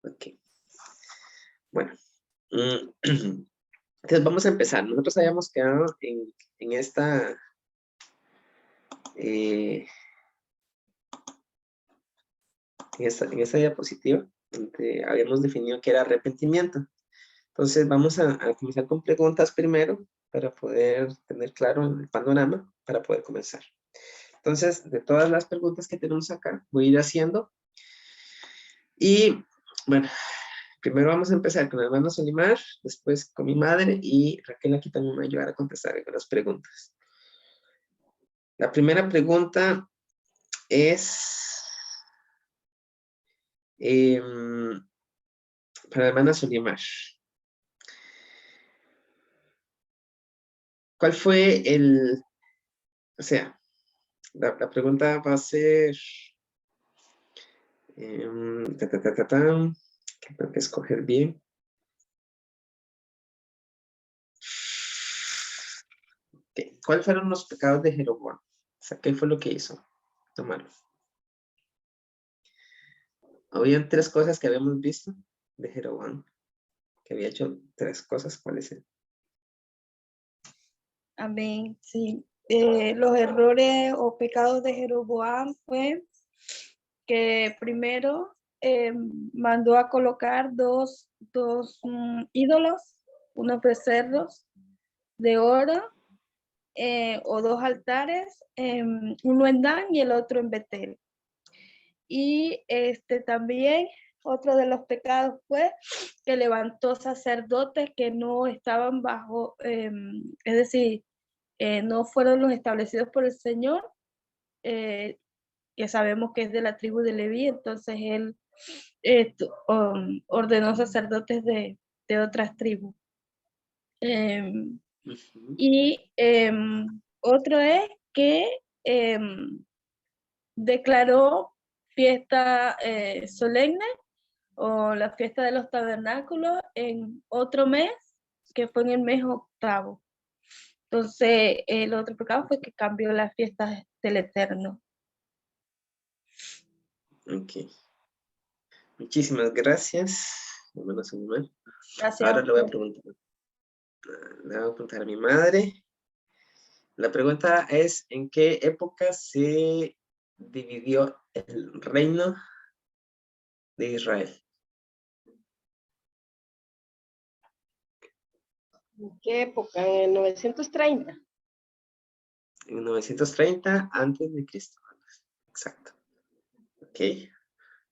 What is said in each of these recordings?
Ok. Bueno. Entonces vamos a empezar. Nosotros habíamos quedado en esta... en esta diapositiva, donde habíamos definido que era arrepentimiento. Entonces vamos a comenzar con preguntas primero, para poder tener claro el panorama, para poder comenzar. Entonces, de todas las preguntas que tenemos acá, voy a ir haciendo. Y, bueno, primero vamos a empezar con el hermano Solimar, después con mi madre, y Raquel aquí también me va a ayudar a contestar algunas preguntas. La primera pregunta es... para la hermana Solimar. ¿Cuál fue el... O sea, la pregunta va a ser... que tengo que escoger bien. Okay. ¿Cuáles fueron los pecados de Jeroboam? O sea, ¿qué fue lo que hizo? Lo malo. Habían 3 cosas que habíamos visto de Jeroboam, que había hecho 3 cosas. ¿Cuáles eran? Amén, sí. Los errores o pecados de Jeroboam fue que primero mandó a colocar dos ídolos, unos becerros de oro o 2 altares, uno en Dan y el otro en Betel. Y también otro de los pecados fue que levantó sacerdotes que no estaban bajo, es decir, no fueron los establecidos por el Señor, que sabemos que es de la tribu de Leví. Entonces él ordenó sacerdotes de otras tribus. Y otro es que declaró fiesta solemne o la fiesta de los tabernáculos en otro mes, que fue en el mes octavo. Entonces, el otro pecado fue que cambió las fiestas del Eterno. Ok. Muchísimas gracias. Gracias. Ahora le voy a preguntar a mi madre. La pregunta es, ¿en qué época se dividió el reino de Israel? ¿En qué época? En 930. En 930 antes de Cristo. Exacto. Ok.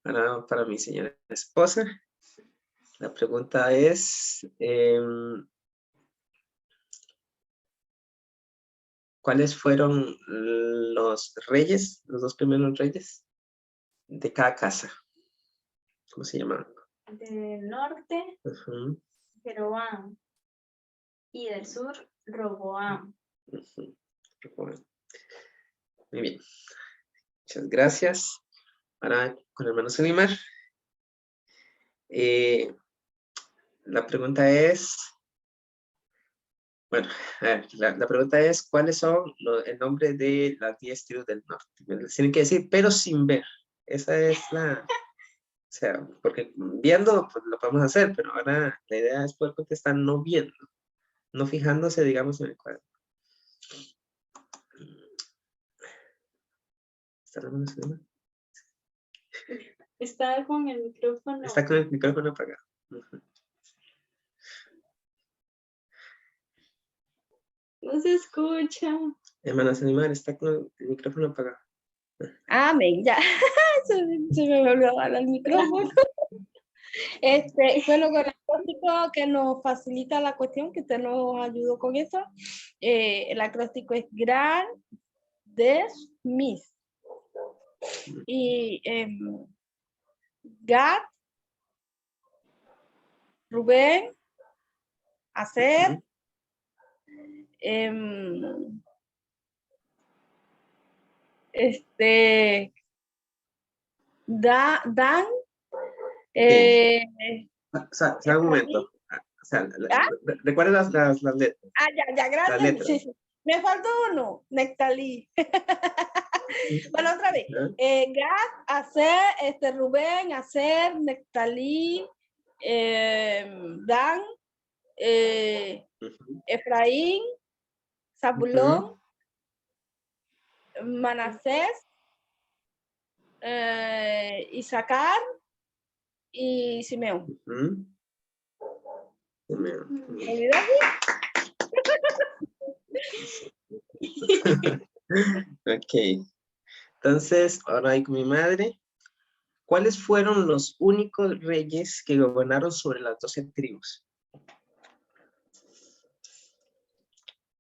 Ahora para mi señora esposa. La pregunta es, ¿cuáles fueron los reyes, los 2 primeros reyes de cada casa? ¿Cómo se llamaban? Del norte, Jeroboam, y del sur, Roboam. Muy bien. Muchas gracias. Ahora con el hermano Solimar. La pregunta es, bueno, a ver, la pregunta es, ¿cuáles son el nombre de las 10 tribus del norte? Me lo tienen que decir, pero sin ver. Esa es la... O sea, porque viendo, pues lo podemos hacer, pero ahora la idea es poder contestar no viendo, no fijándose, digamos, en el cuadro. ¿Está la mano Solimar? Está con el micrófono. Está con el micrófono apagado. No se escucha. Hermana Solimar, está con el micrófono apagado. Amén, ya. se me volvió a dar el micrófono. Bueno, con el acróstico que nos facilita la cuestión, que usted nos ayudó con eso, el acróstico es Gran Des Mis. Y Gad, Rubén, Aser, Dan, O sea, un momento. O sea, recuerden las letras. ya, gracias. Las letras. Sí. Me faltó uno, Nectalí. Bueno, otra vez. Ajá. Gad, Aser, Rubén, Aser, Neftalí, Dan, Ujú, Efraín, Zabulón, Manasés, Isaacar y Simeón. ujú. ¿Me olvidó Ok, entonces, ahora hay con mi madre. ¿Cuáles fueron los únicos reyes que gobernaron sobre las 12 tribus?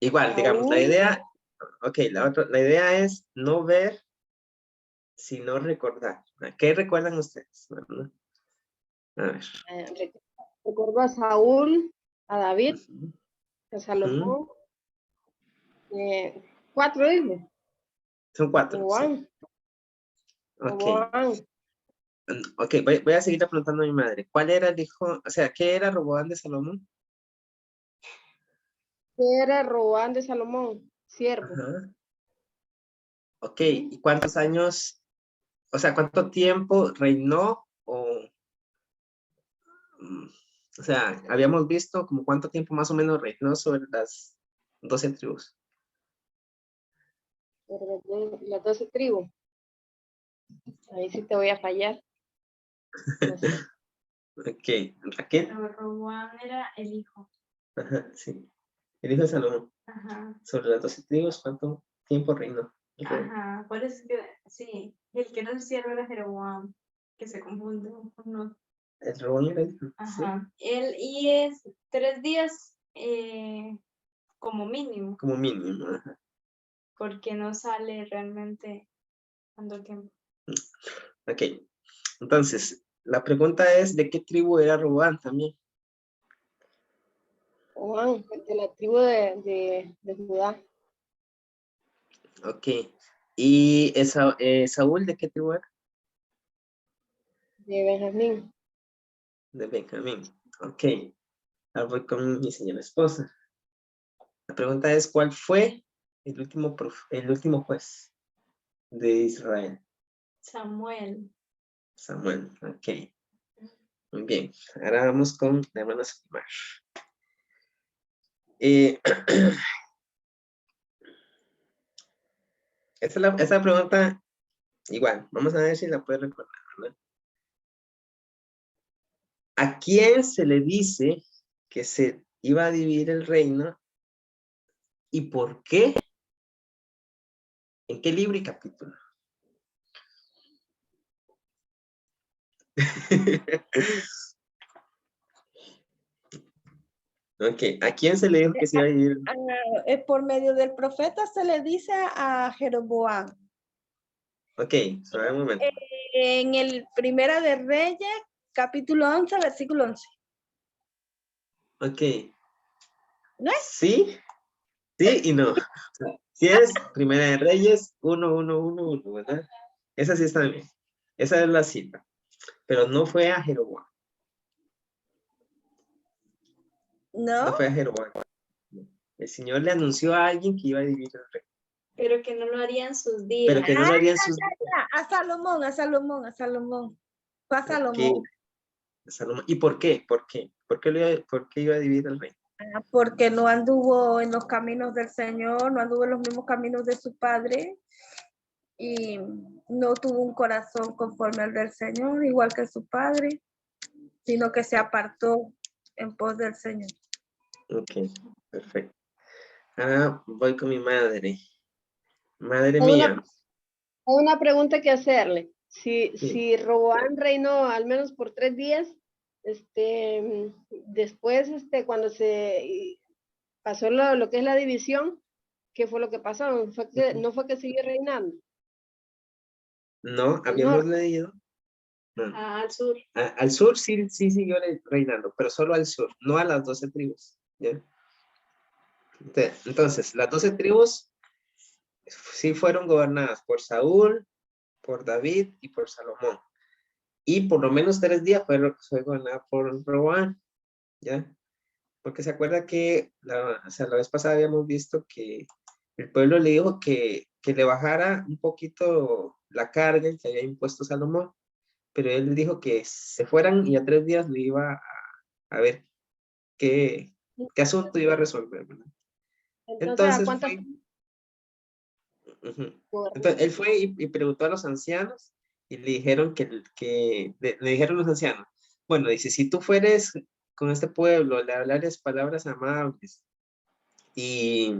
Igual, digamos, la Saúl, idea, ok, la idea es no ver, sino recordar. ¿Qué recuerdan ustedes? ¿Verdad? A ver. Recuerdo a Saúl, a David, Ujú, a ujú. Salomón, 4 hijos. Son 4, sí. Roboán, Ok, Roboán, ok, voy a seguir preguntando a mi madre. ¿Cuál era el hijo, o sea, qué era Roboam de Salomón? que era Roboán de Salomón, siervo. Ajá. Ok, ¿y cuántos años, o sea, cuánto tiempo reinó mm, o sea, habíamos visto como cuánto tiempo más o menos reinó sobre las 12 tribus? Las 12 tribus. Ahí sí te voy a fallar. No sé. Ok, Raquel. Pero Roboam era el hijo. Ajá, sí. El hijo de Salomón. Ajá. Sobre las 12 tribus, ¿cuánto tiempo reinó? Ajá. Por eso es que, sí, el que era el siervo era Jeroboam, que se confunde con otro. El Roboam era el hijo, sí, Ajá. Él, y es 3 días como mínimo, como mínimo. Ajá. porque no sale realmente cuánto tiempo. Ok, entonces, la pregunta es, ¿de qué tribu era Roboam también? Roboán, de la tribu de Judá, Ok, ¿y Saúl de qué tribu era? de Benjamín. De Benjamín. Ok, ahora voy con mi señora esposa. La pregunta es, ¿cuál fue el último juez de Israel? Samuel. Samuel, ok. Muy bien, ahora vamos con la hermana Samar. Eh, esta pregunta, igual, vamos a ver si la puede recordar, ¿verdad? ¿A quién se le dice que se iba a dividir el reino y por qué? ¿En qué libro y capítulo? Ok, ¿a quién se le dijo que se iba a dividir? por medio del profeta se le dice a Jeroboam. Ok, suave un momento. En el Primera de Reyes, capítulo 11, versículo 11. Ok. ¿No es? Sí, sí y no. Si es Primera de Reyes 1, 1, 1, 1, ¿verdad? Esa sí está bien. Esa es la cita. Pero no fue a Jeroboam. ¿No? No fue a Jeroboam. El Señor le anunció a alguien que iba a dividir el reino. Pero que no lo harían sus días. Pero que no lo haría en sus días. A Salomón, a Salomón, a Salomón. Fue a Salomón. Salomón. ¿Y por qué? ¿Por qué? ¿Por qué iba a dividir el reino? Porque no anduvo en los caminos del Señor, no anduvo en los mismos caminos de su padre y no tuvo un corazón conforme al del Señor, igual que su padre, sino que se apartó en pos del Señor. Ok, perfecto. Ahora voy con mi madre. Madre Tengo mía. una pregunta que hacerle. Sí. Si Roboán reinó al menos por 3 días, después, cuando se pasó lo que es la división, ¿qué fue lo que pasó? No fue que siguió reinando No, al habíamos norte. leído. No. Al sur. Al sur sí siguió reinando, pero solo al sur, no a las 12 tribus. ¿Ya? Entonces, las 12 tribus sí fueron gobernadas por Saúl, por David y por Salomón. Y por lo menos 3 días fue gobernada por Roboam, ¿ya? Porque se acuerda que o sea, la vez pasada habíamos visto que el pueblo le dijo que que le bajara un poquito la carga que había impuesto Salomón, pero él le dijo que se fueran y a 3 días le iba a ver qué asunto iba a resolver, ¿verdad? Entonces, ¿a Entonces cuántas? fue, entonces, él fue y preguntó a los ancianos y le dijeron le dijeron los ancianos, bueno, dice, si tú fueres con este pueblo, le hablares palabras amables y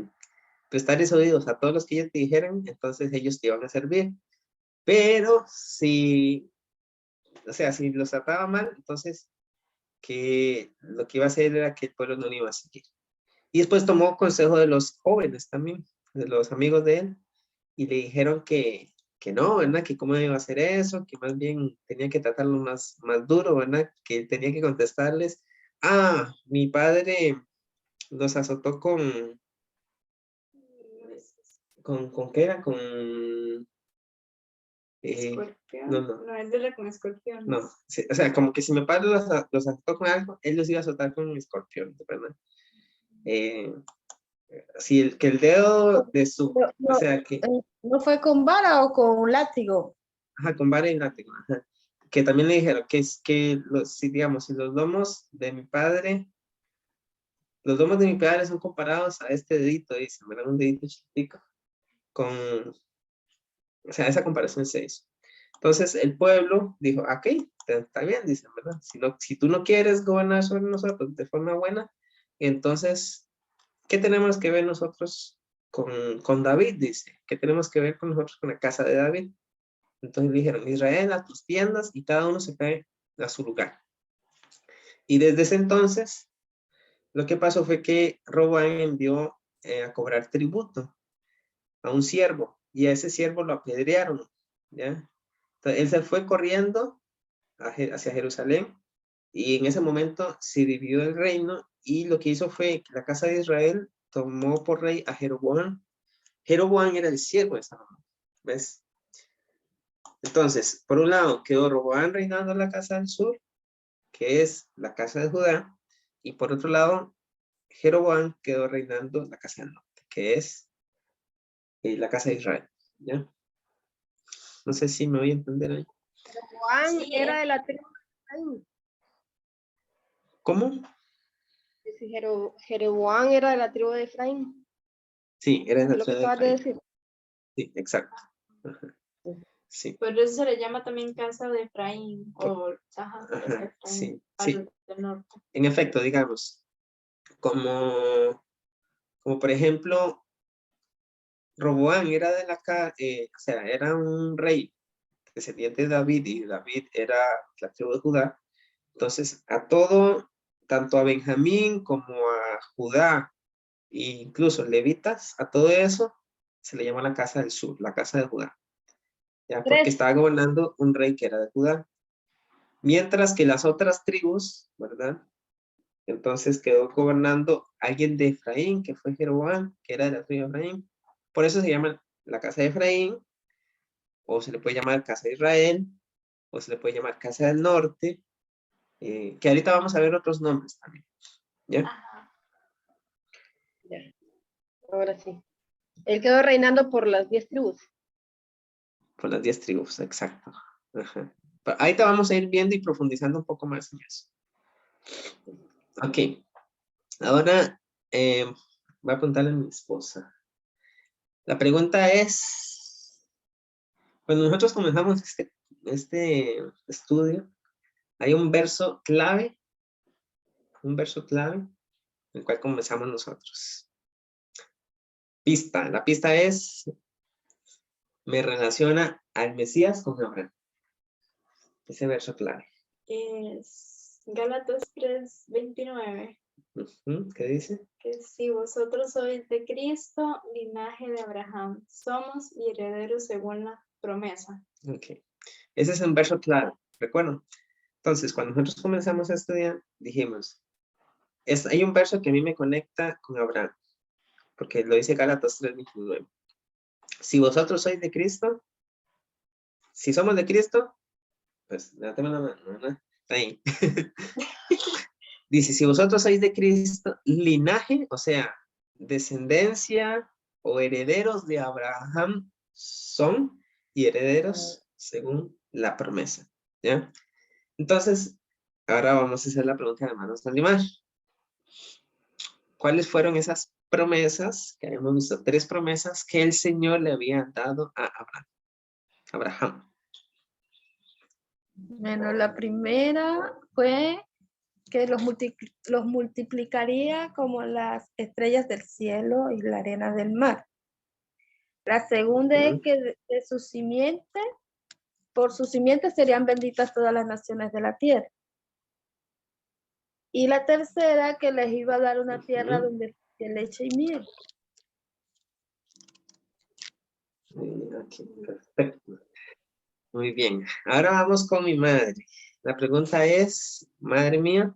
prestares oídos a todos los que ellos te dijeran, entonces ellos te iban a servir. Pero si, o sea, si los trataba mal, entonces que lo que iba a hacer era que el pueblo no lo iba a seguir. Y después tomó consejo de los jóvenes también, de los amigos de él, y le dijeron que no, ¿verdad? Que cómo iba a hacer eso, que más bien tenía que tratarlo más duro, ¿verdad? Que tenía que contestarles, mi padre los azotó con ¿qué era? Con, Escorpión. no, No, él era con escorpión. no, sí, o sea, como que si mi padre los azotó con algo, él los iba a azotar con un escorpión, ¿verdad? Si que el dedo de su, o sea, que, ¿No fue con vara o con un látigo? con vara y látigo, que también le dijeron que es que, si digamos, si los lomos de mi padre son comparados a este dedito, dice, ¿verdad? Un dedito chiquitico, o sea, esa comparación se hizo. Entonces el pueblo dijo, ok, está bien, dicen, ¿verdad? Si tú no quieres gobernar sobre nosotros de forma buena, entonces, ¿qué tenemos que ver nosotros con David? Dice, ¿qué tenemos que ver con nosotros con la casa de David? Entonces le dijeron, Israel, a tus tiendas, y cada uno se cae a su lugar. Y desde ese entonces, lo que pasó fue que Roboam envió a cobrar tributo a un siervo, y a ese siervo lo apedrearon, ¿ya? Entonces, él se fue corriendo hacia Jerusalén, y en ese momento se dividió el reino, y lo que hizo fue que la casa de Israel tomó por rey a Jeroboam. Jeroboam era el siervo de Salomón, ¿ves? Entonces, por un lado quedó Roboam reinando en la casa del sur, que es la casa de Judá, y por otro lado, Jeroboam quedó reinando en la casa del norte, que es la casa de Israel, ¿ya? No sé si me voy a entender ahí. Juan Sí, era de la tribu de Efraín. ¿Cómo? Si Jeroboam era de la tribu de Efraín. Sí, era en Es la lo que ciudad de acabas de Efraín. decir. Sí, exacto. Ajá. Sí. Por eso se le llama también casa de Efraín, o casa de Ajá, Efraín, sí, a sí. los del norte. En efecto, digamos, como por ejemplo, Roboam era de o sea, era un rey descendiente de David, y David era la tribu de Judá. Entonces, a todo, tanto a Benjamín como a Judá, e incluso levitas, a todo eso se le llama la casa del sur, la casa de Judá, ya, porque Tres. estaba gobernando un rey que era de Judá. Mientras que las otras tribus, ¿verdad? Entonces quedó gobernando alguien de Efraín, que fue Jeroboam, que era de la tribu de Efraín. Por eso se llama la casa de Efraín, o se le puede llamar casa de Israel, o se le puede llamar casa del norte, que ahorita vamos a ver otros nombres también, ¿ya? Ajá. Ya. Ahora sí. Él quedó reinando por las 10 tribus. Por las 10 tribus, exacto. Ajá. Pero ahorita vamos a ir viendo y profundizando un poco más en eso. Ok, ahora voy a preguntarle a mi esposa. La pregunta es, cuando nosotros comenzamos este estudio, hay un verso clave, en el cual comenzamos nosotros. La pista es, me relaciona al Mesías con Abraham. Ese verso clave. Es Gálatas 3:29, ¿Qué dice? que si vosotros sois de Cristo, linaje de Abraham, somos y herederos según la promesa. Ok. Ese es un verso clave, recuerdo. Entonces, cuando nosotros comenzamos a estudiar, dijimos, hay un verso que a mí me conecta con Abraham, porque lo dice Gálatas 3:29. Si vosotros sois de Cristo, si somos de Cristo, pues levantemos la mano, ¿no? Ahí. Dice, si vosotros sois de Cristo, linaje, o sea, descendencia o herederos de Abraham, son y herederos según la promesa, ¿ya? Entonces, ahora vamos a hacer la pregunta de hermanos Saldimar. ¿Cuáles fueron esas promesas, que habíamos visto 3 promesas que el Señor le había dado a Abraham? Bueno, la primera fue que los multiplicaría como las estrellas del cielo y la arena del mar. La segunda es que de su simiente, por su simiente serían benditas todas las naciones de la tierra. Y la tercera, que les iba a dar una tierra donde fluye leche y miel. Ok, perfecto. Muy bien. Ahora vamos con mi madre. La pregunta es, madre mía,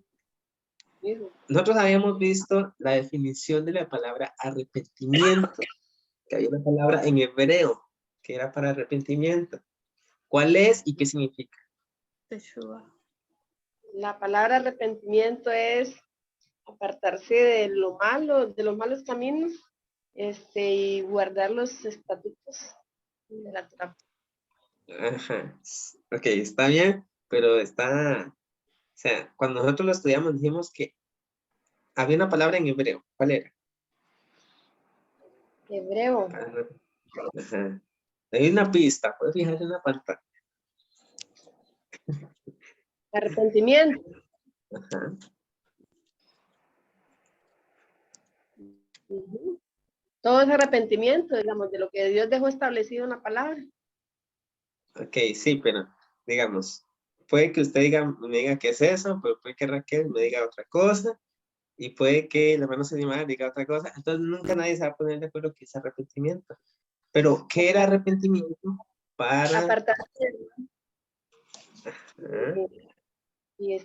Hijo, nosotros habíamos visto la definición de la palabra arrepentimiento, que había una palabra en hebreo que era para arrepentimiento. ¿Cuál es y qué significa? Teshuvah. la palabra arrepentimiento es apartarse de lo malo, de los malos caminos, y guardar los estatutos de la Torá. Ajá. Ok, está bien, pero está, o sea, cuando nosotros lo estudiamos dijimos que había una palabra en hebreo. ¿Cuál era? Hebreo, Ajá. Hay una pista, puedes fijarse en la pantalla. arrepentimiento. Ajá. Ujú. Todo es arrepentimiento, digamos, de lo que Dios dejó establecido en la palabra. Ok, sí, pero digamos, puede que usted diga, me diga qué es eso, pero puede que Raquel me diga otra cosa, y puede que la hermana Sanimar diga otra cosa, entonces nunca nadie se va a poner de acuerdo que es arrepentimiento. Pero, ¿qué era arrepentimiento? Para... Apartarse ¿Ah? y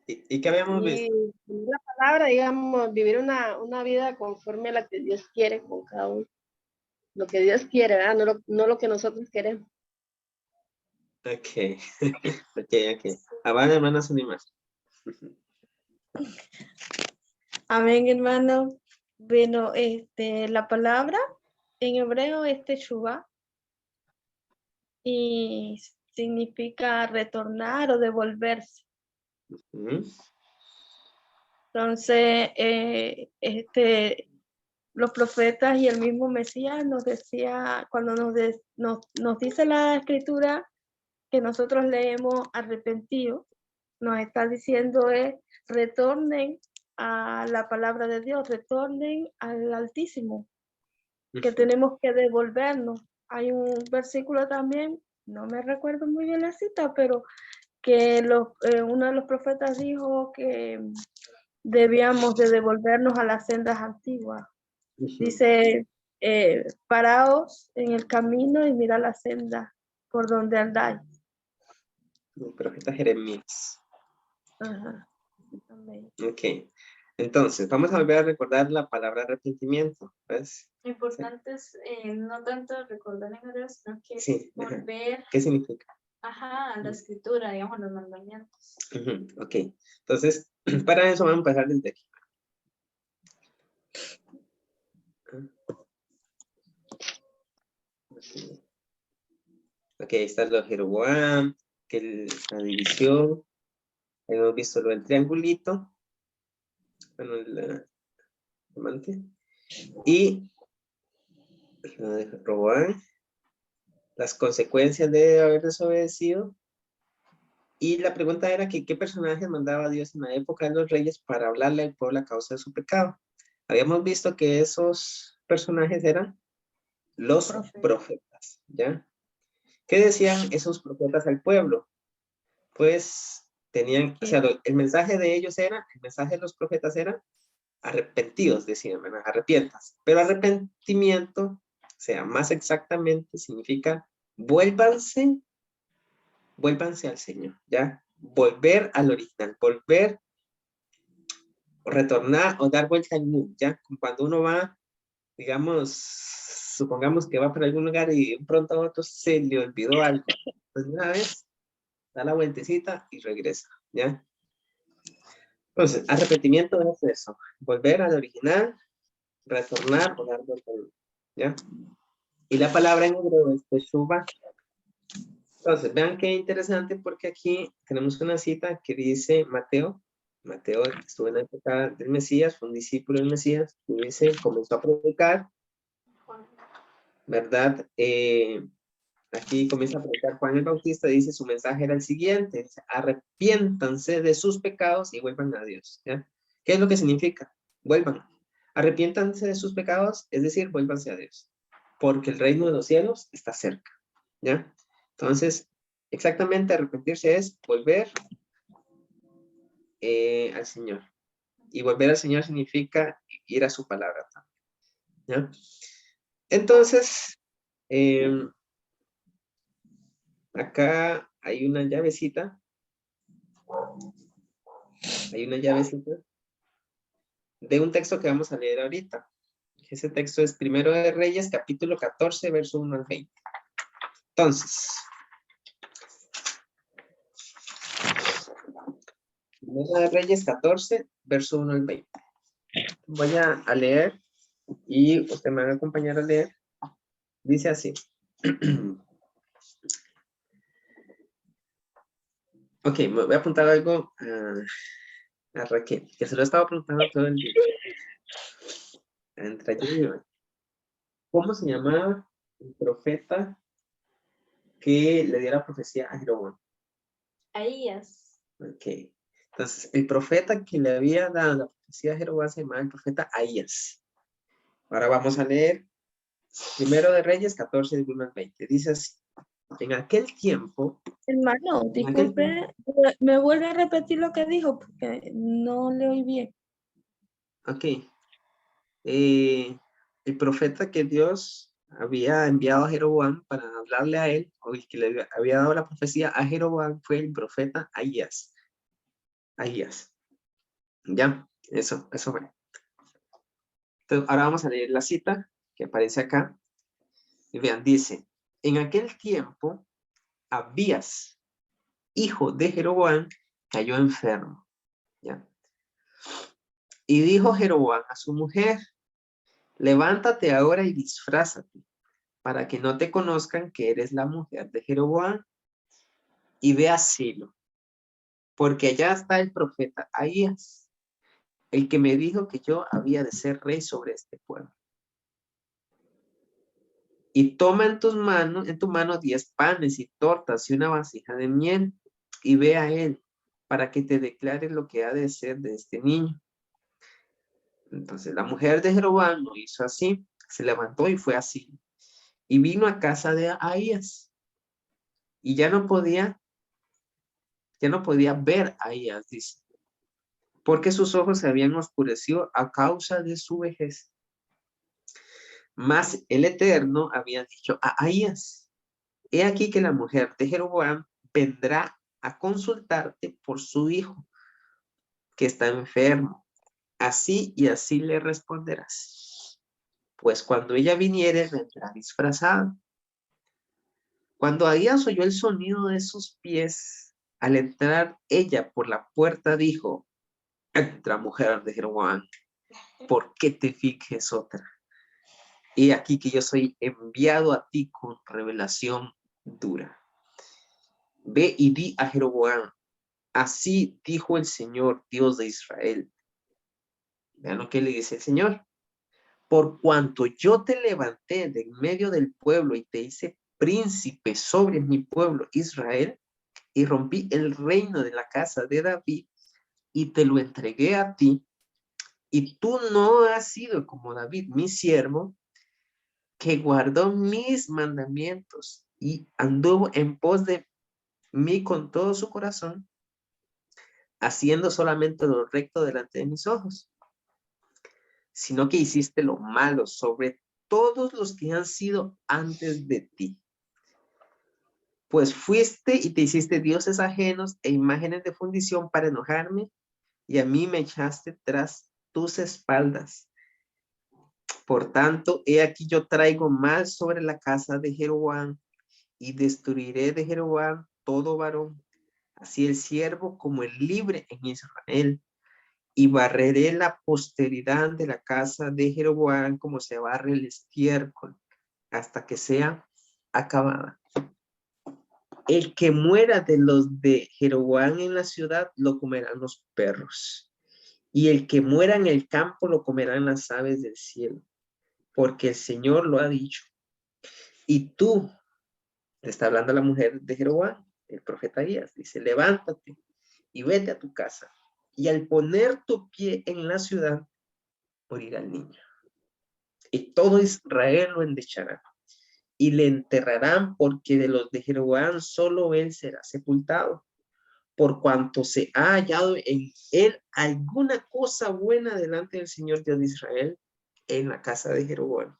¿Y qué habíamos visto? y la palabra, digamos, vivir una vida conforme a la que Dios quiere con cada uno. Lo que Dios quiere, ¿verdad? No lo que nosotros queremos. Ok, ok. Habana, hermana Sanimar. Amén, hermano. Bueno, la palabra en hebreo es Teshuvah y significa retornar o devolverse. Entonces, los profetas y el mismo Mesías nos decía, cuando nos dice la escritura que nosotros leemos arrepentido, nos está diciendo es retornen a la palabra de Dios, retornen al Altísimo, que tenemos que devolvernos. Hay un versículo también, no me recuerdo muy bien la cita, pero que uno de los profetas dijo que debíamos de devolvernos a las sendas antiguas. Dice, paraos en el camino y mira la senda por donde andáis. El profeta Jeremías. Ajá. Amén. Ok. Entonces, vamos a volver a recordar la palabra arrepentimiento. ¿Ves? Lo importante es no tanto recordar en hebreo, sino que Sí. volver ¿Qué significa? a la escritura, digamos, los mandamientos. Ok. Entonces, para eso vamos a empezar desde aquí. Ok, está lo de Jeroboam, que la división. Hemos visto lo del triangulito. Bueno, el amante. Y lo de Jeroboam. Las consecuencias de haber desobedecido. Y la pregunta era que qué personaje mandaba Dios en la época de los reyes para hablarle al pueblo a causa de su pecado. Habíamos visto que esos personajes eran los profetas, ¿ya? ¿Qué decían esos profetas al pueblo? Pues tenían, o sea, el mensaje de ellos era, el mensaje de los profetas era arrepentidos, decían, ¿verdad? Arrepientas. Pero arrepentimiento, o sea, más exactamente significa vuélvanse al Señor, ¿ya? Volver al original, volver o retornar o dar vuelta al mundo, ¿ya? Cuando uno va, digamos, supongamos que va para algún lugar y de pronto a otro se le olvidó algo, pues una vez da la vueltecita y regresa, ¿ya? Entonces, arrepentimiento es eso, volver al original, retornar o dar vuelta al mundo, ¿ya? Y la palabra en hebreo es Teshuvah. Entonces, vean qué interesante porque aquí tenemos una cita que dice Mateo. Mateo estuvo en la época del Mesías, fue un discípulo del Mesías, y dice, comenzó a predicar, ¿verdad? Aquí comienza a predicar Juan el Bautista, dice, su mensaje era el siguiente, dice, arrepiéntanse de sus pecados y vuelvan a Dios, ¿ya? ¿Qué es lo que significa? Vuelvan. Arrepiéntanse de sus pecados, es decir, vuélvanse a Dios, porque el reino de los cielos está cerca, ¿ya? Entonces, exactamente arrepentirse es volver al Señor. Y volver al Señor significa ir a su palabra también, ¿ya? Entonces, acá hay una llavecita. Hay una llavecita de un texto que vamos a leer ahorita. Ese texto es Primero de Reyes, capítulo 14, verso 1 al 20. Entonces, Primero de Reyes 14, verso 1 al 20. Voy a leer y usted me va a acompañar a leer. Dice así. Ok, me voy a apuntar algo a Raquel, que se lo estaba preguntando todo el día. Entre ayer y hoy. ¿Cómo se llamaba el profeta que le dio la profecía a Jeroboam? Ahías. Ok. Entonces, el profeta que le había dado la profecía a Jeroboam se llamaba el profeta Ahías. Ahora vamos a leer Primero de Reyes 14, del 1 al 20. Dice así. En aquel tiempo, Hermano, en aquel tiempo, disculpe, me vuelve a repetir lo que dijo porque no le oí bien. ok. El profeta que Dios había enviado a Jeroboam para hablarle a él, o el que le había dado la profecía a Jeroboam, fue el profeta Ahías. Ahías. Ya, eso fue. Entonces, ahora vamos a leer la cita que aparece acá. Y vean, dice, en aquel tiempo, Abías, hijo de Jeroboam, cayó enfermo. ¿Ya? Y dijo Jeroboam a su mujer, levántate ahora y disfrázate, para que no te conozcan que eres la mujer de Jeroboam, y ve a Silo, porque allá está el profeta Ahías, el que me dijo que yo había de ser rey sobre este pueblo. Y toma en tu mano 10 panes y tortas y una vasija de miel, y ve a él, para que te declare lo que ha de ser de este niño. Entonces la mujer de Jeroboam lo hizo así, se levantó y fue así, y vino a casa de Ahías, y ya no podía ver a Ahías, dice, porque sus ojos se habían oscurecido a causa de su vejez. Mas el Eterno había dicho a Ahías, he aquí que la mujer de Jeroboam vendrá a consultarte por su hijo, que está enfermo. Así y así le responderás. Pues cuando ella viniere, vendrá disfrazada. Cuando Ahías oyó el sonido de sus pies, al entrar ella por la puerta, dijo, entra, mujer de Jeroboam, ¿por qué te fijes otra? He aquí que yo soy enviado a ti con revelación dura. Ve y di a Jeroboam, así dijo el Señor, Dios de Israel. Vean lo que le dice el Señor. Por cuanto yo te levanté de en medio del pueblo y te hice príncipe sobre mi pueblo Israel, y rompí el reino de la casa de David, y te lo entregué a ti, y tú no has sido como David, mi siervo, que guardó mis mandamientos y anduvo en pos de mí con todo su corazón, haciendo solamente lo recto delante de mis ojos, sino que hiciste lo malo sobre todos los que han sido antes de ti. Pues fuiste y te hiciste dioses ajenos e imágenes de fundición para enojarme, y a mí me echaste tras tus espaldas. Por tanto, he aquí yo traigo mal sobre la casa de Jeroboam, y destruiré de Jeroboam todo varón, así el siervo como el libre en Israel, y barreré la posteridad de la casa de Jeroboam como se barre el estiércol, hasta que sea acabada. El que muera de los de Jeroboam en la ciudad, lo comerán los perros. Y el que muera en el campo, lo comerán las aves del cielo. Porque el Señor lo ha dicho. Y tú, le está hablando a la mujer de Jeroboam, el profeta Ahías, dice, levántate y vete a tu casa. Y al poner tu pie en la ciudad, morirá el niño. Y todo Israel lo endechará. Y le enterrarán, porque de los de Jeroboam solo él será sepultado, por cuanto se ha hallado en él alguna cosa buena delante del Señor Dios de Israel en la casa de Jeroboam.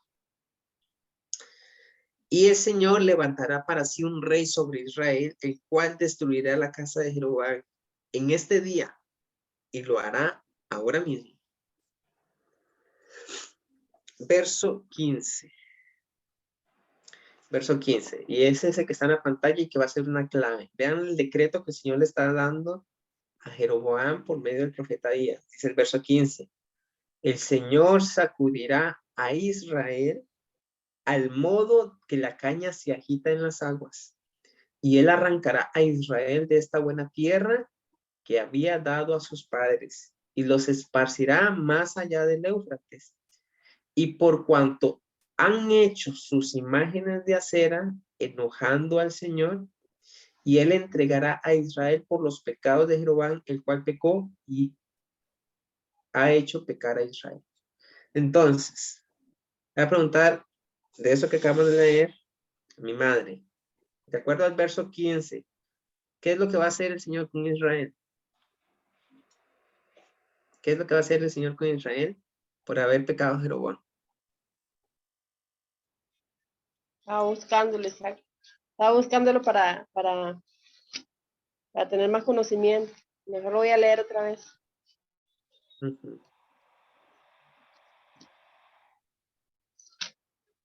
Y el Señor levantará para sí un rey sobre Israel, el cual destruirá la casa de Jeroboam en este día, y lo hará ahora mismo. Verso 15. Verso 15. Y es ese que está en la pantalla y que va a ser una clave. Vean el decreto que el Señor le está dando a Jeroboam por medio del profeta Ahías. Dice el verso 15. El Señor sacudirá a Israel al modo que la caña se agita en las aguas. Y él arrancará a Israel de esta buena tierra que había dado a sus padres, y los esparcirá más allá del Éufrates. Y por cuanto han hecho sus imágenes de acera, enojando al Señor, y él entregará a Israel por los pecados de Jeroboam, el cual pecó y ha hecho pecar a Israel. Entonces, voy a preguntar de eso que acabamos de leer a mi madre. De acuerdo al verso 15, ¿qué es lo que va a hacer el Señor con Israel? ¿Qué es lo que va a hacer el Señor con Israel por haber pecado a Jeroboam? Estaba buscándolo, exacto. Estaba buscándolo para tener más conocimiento. Mejor lo voy a leer otra vez. Uh-huh.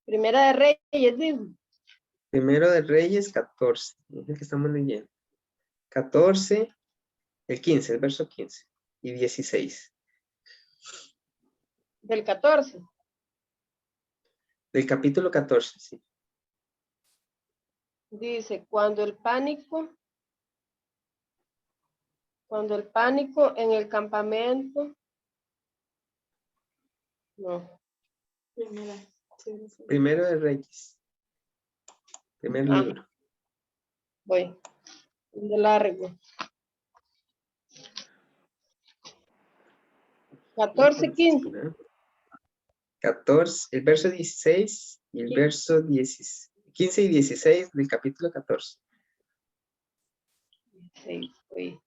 Primera de Reyes, dijo. Primero de Reyes 14, es el que estamos leyendo. 14, el 15, el verso 15 y 16. Del 14. Del capítulo 14, sí. Dice, cuando el pánico en el campamento, no. Primera. Sí, sí. Primero de Reyes. Primer libro. Voy. De largo. 14, 15. 14, el verso 16 y el verso 15 y 16 del capítulo 14. 16, voy.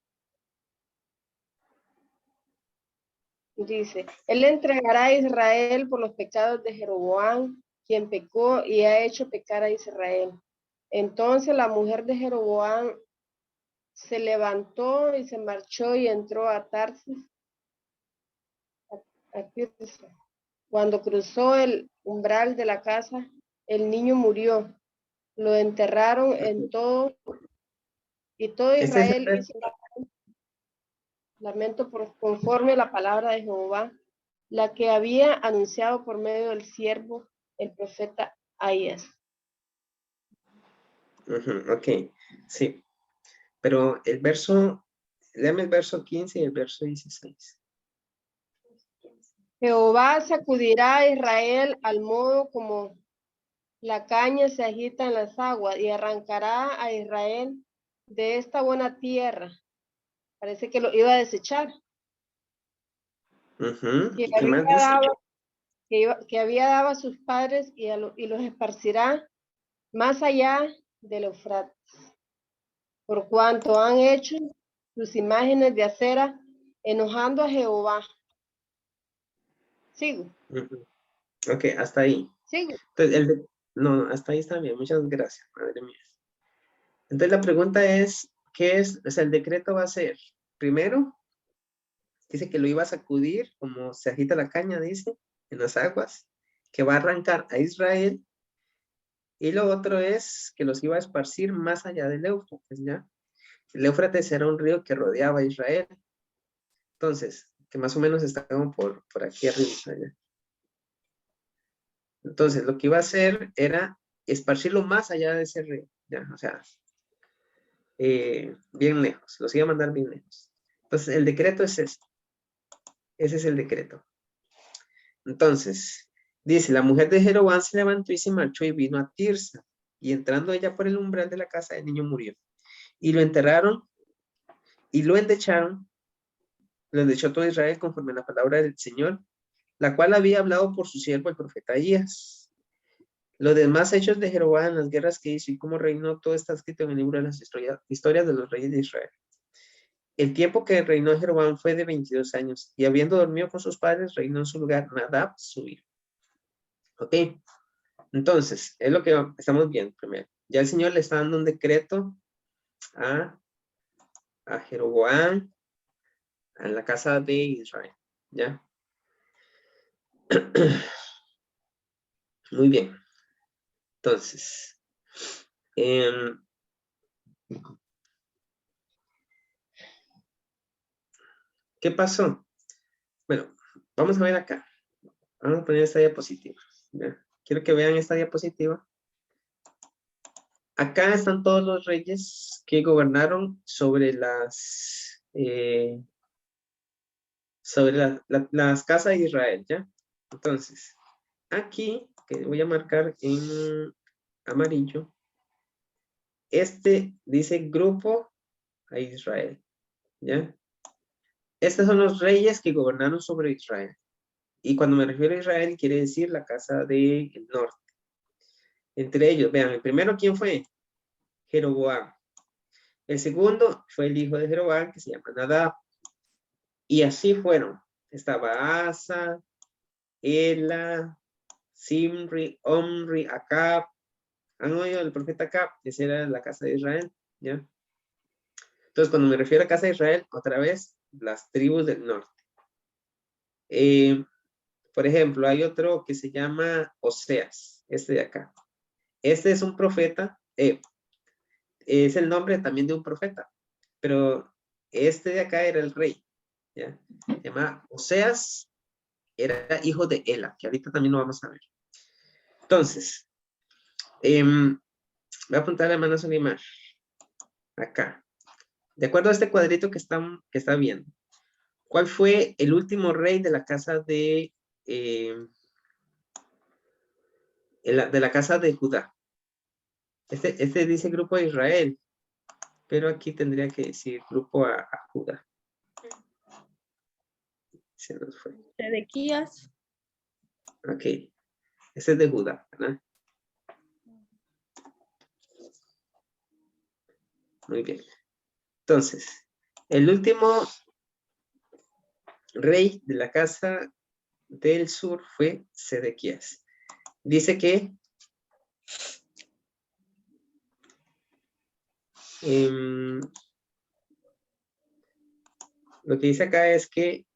Dice, él entregará a Israel por los pecados de Jeroboam, quien pecó y ha hecho pecar a Israel. Entonces la mujer de Jeroboam se levantó y se marchó y entró a Tarsis. Cuando cruzó el umbral de la casa, el niño murió. Lo enterraron en todo, y todo Israel hizo lamento conforme a la palabra de Jehová, la que había anunciado por medio del siervo, el profeta Ahías. Ok, sí. Pero el verso, léame el verso 15 y el verso 16. Jehová sacudirá a Israel al modo como la caña se agita en las aguas y arrancará a Israel de esta buena tierra. Parece que lo iba a desechar. Que ¿Qué más dice? que había dado a sus padres y los esparcirá más allá del Eufrates, por cuanto han hecho sus imágenes de acera, enojando a Jehová. Sigo. Ok, hasta ahí. Sigo. Entonces, no, hasta ahí está bien. Muchas gracias, madre mía. Entonces la pregunta es, ¿qué es? O sea, el decreto va a ser, primero, dice que lo iba a sacudir, como se agita la caña, dice, en las aguas, que va a arrancar a Israel, y lo otro es que los iba a esparcir más allá del Éufrates, ¿ya? El Éufrates era un río que rodeaba a Israel. Entonces, que más o menos está como por aquí arriba, ¿ya? Entonces, lo que iba a hacer era esparcirlo más allá de ese rey, ¿ya? O sea, bien lejos, los iba a mandar bien lejos. Entonces, el decreto es ese. Ese es el decreto. Entonces, dice, la mujer de Jeroboam se levantó y se marchó y vino a Tirsa. Y entrando ella por el umbral de la casa, el niño murió. Y lo enterraron y lo endechó todo Israel conforme a la palabra del Señor, la cual había hablado por su siervo el profeta Ahías. Los demás hechos de Jeroboam, las guerras que hizo y cómo reinó, todo está escrito en el libro de las historias de los reyes de Israel. El tiempo que reinó Jeroboam fue de 22 años, y habiendo dormido con sus padres, reinó en su lugar Nadab, su hijo. ¿Ok? Entonces, es lo que estamos viendo primero. Ya el Señor le está dando un decreto a Jeroboam, a la casa de Israel. ¿Ya? Muy bien. Entonces, ¿qué pasó? Bueno, vamos a ver acá. Vamos a poner esta diapositiva. ¿Ya? Quiero que vean esta diapositiva. Acá están todos los reyes que gobernaron sobre las casas de Israel, ¿ya? Entonces, aquí, que voy a marcar en amarillo, este dice grupo a Israel, ¿ya? Estos son los reyes que gobernaron sobre Israel. Y cuando me refiero a Israel, quiere decir la casa del norte. Entre ellos, vean, el primero, ¿quién fue? Jeroboam. El segundo fue el hijo de Jeroboam, que se llama Nadab. Y así fueron. Estaba Asa, Ela, Simri, Omri, Acab. ¿Han oído el profeta Acab? Esa era la casa de Israel, ¿ya? Entonces, cuando me refiero a casa de Israel, otra vez, las tribus del norte. Por ejemplo, hay otro que se llama Oseas, este de acá. Este es un profeta, es el nombre también de un profeta, pero este de acá era el rey, ¿ya? Se llama Oseas, era hijo de Ela, que ahorita también lo vamos a ver. Entonces, voy a apuntar a Manos Solimar, acá. De acuerdo a este cuadrito que está viendo, ¿cuál fue el último rey de la casa de la casa de Judá? Este dice grupo de Israel, pero aquí tendría que decir grupo a Judá. Se nos fue. Sedequías. Ok, ese es de Judá, ¿verdad? Muy bien. Entonces, el último rey de la casa del sur fue Sedequías. Dice que lo que dice acá es que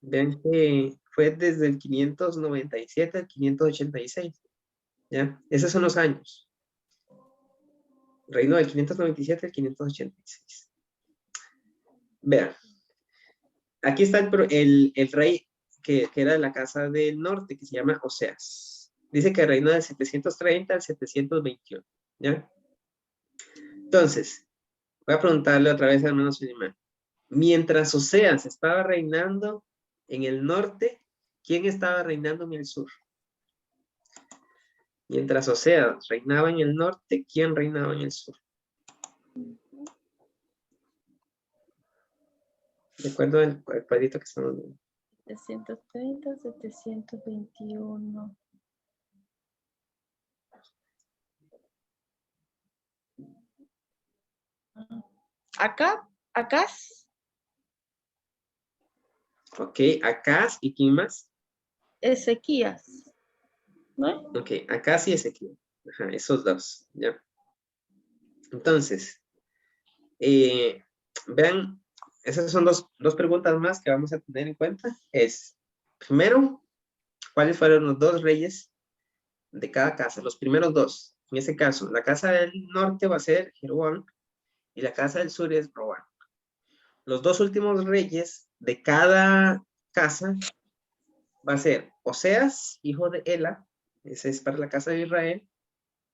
vean que fue desde el 597 al 586. ¿Ya? Esos son los años. Reino del 597 al 586. Vean. Aquí está el rey que era de la casa del norte, que se llama Oseas. Dice que reinó del 730 al 721. ¿Ya? Entonces, voy a preguntarle otra vez al hermano Suleiman. Mientras Oseas estaba reinando en el norte, ¿quién estaba reinando en el sur? Mientras Oseas reinaba en el norte, ¿quién reinaba en el sur? De acuerdo al cuadrito que estamos viendo. 730, 721. Acá. Ok, Acaz y ¿quién más? Ezequías. ¿No? Ok, Acaz y Ezequiel. Ajá, esos dos, ¿ya? Entonces, vean, esas son dos preguntas más que vamos a tener en cuenta. Primero, ¿cuáles fueron los dos reyes de cada casa? Los primeros dos. En ese caso, la casa del norte va a ser Jeroboam y la casa del sur es Roboam. Los dos últimos reyes de cada casa va a ser Oseas, hijo de Ela, ese es para la casa de Israel,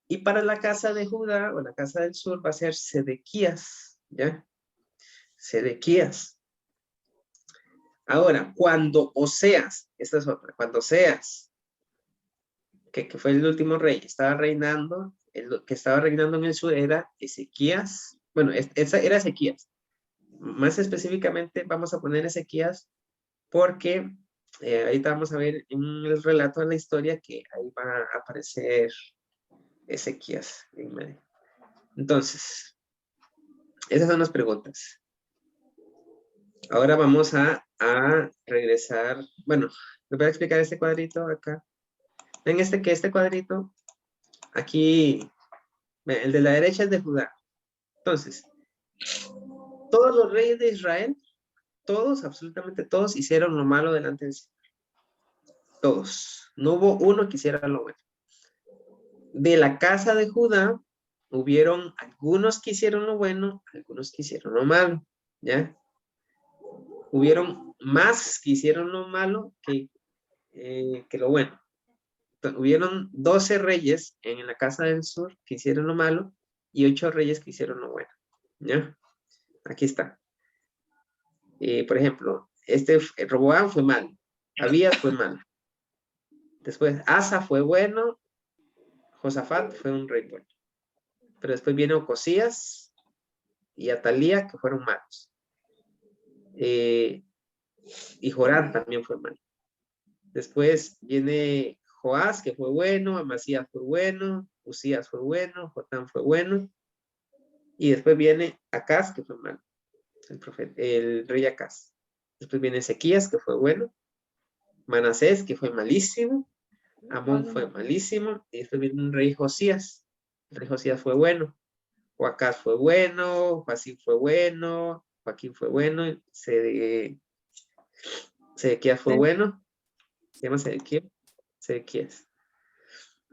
y para la casa de Judá, o la casa del sur, va a ser Sedequías, ¿ya? Sedequías. Ahora, cuando Oseas, esta es otra, cuando Oseas, que fue el último rey, estaba reinando, el que estaba reinando en el sur era Ezequías, bueno, esa era Ezequías. Más específicamente vamos a poner Ezequías porque ahorita vamos a ver en el relato de la historia que ahí va a aparecer Ezequías en medio. Entonces, esas son las preguntas. Ahora vamos a regresar. Bueno, les voy a explicar este cuadrito acá. Ven este cuadrito, aquí, el de la derecha es de Judá. Entonces, todos los reyes de Israel, todos, absolutamente todos, hicieron lo malo delante de Señor. Todos. No hubo uno que hiciera lo bueno. De la casa de Judá, hubieron algunos que hicieron lo bueno, algunos que hicieron lo malo, ¿ya? Hubieron más que hicieron lo malo que lo bueno. Entonces, hubieron 12 reyes en la casa del sur que hicieron lo malo y 8 reyes que hicieron lo bueno, ¿ya? Aquí está. Por ejemplo, Roboam fue malo, Abías fue malo. Después, Asa fue bueno, Josafat fue un rey bueno. Pero después viene Ocosías y Atalía, que fueron malos. Y Joram también fue malo. Después viene Joás, que fue bueno, Amasías fue bueno, Usías fue bueno, Jotam fue bueno. Y después viene Acaz, que fue malo, el rey Acaz. Después viene Ezequías, que fue bueno, Manasés, que fue malísimo, Amón fue malísimo, y después viene un rey Josías. El rey Josías fue bueno, Joacás fue bueno, Joacim fue bueno, Joaquín fue bueno, Sedequías fue bueno. ¿Se llama Sedequías? Sedequías.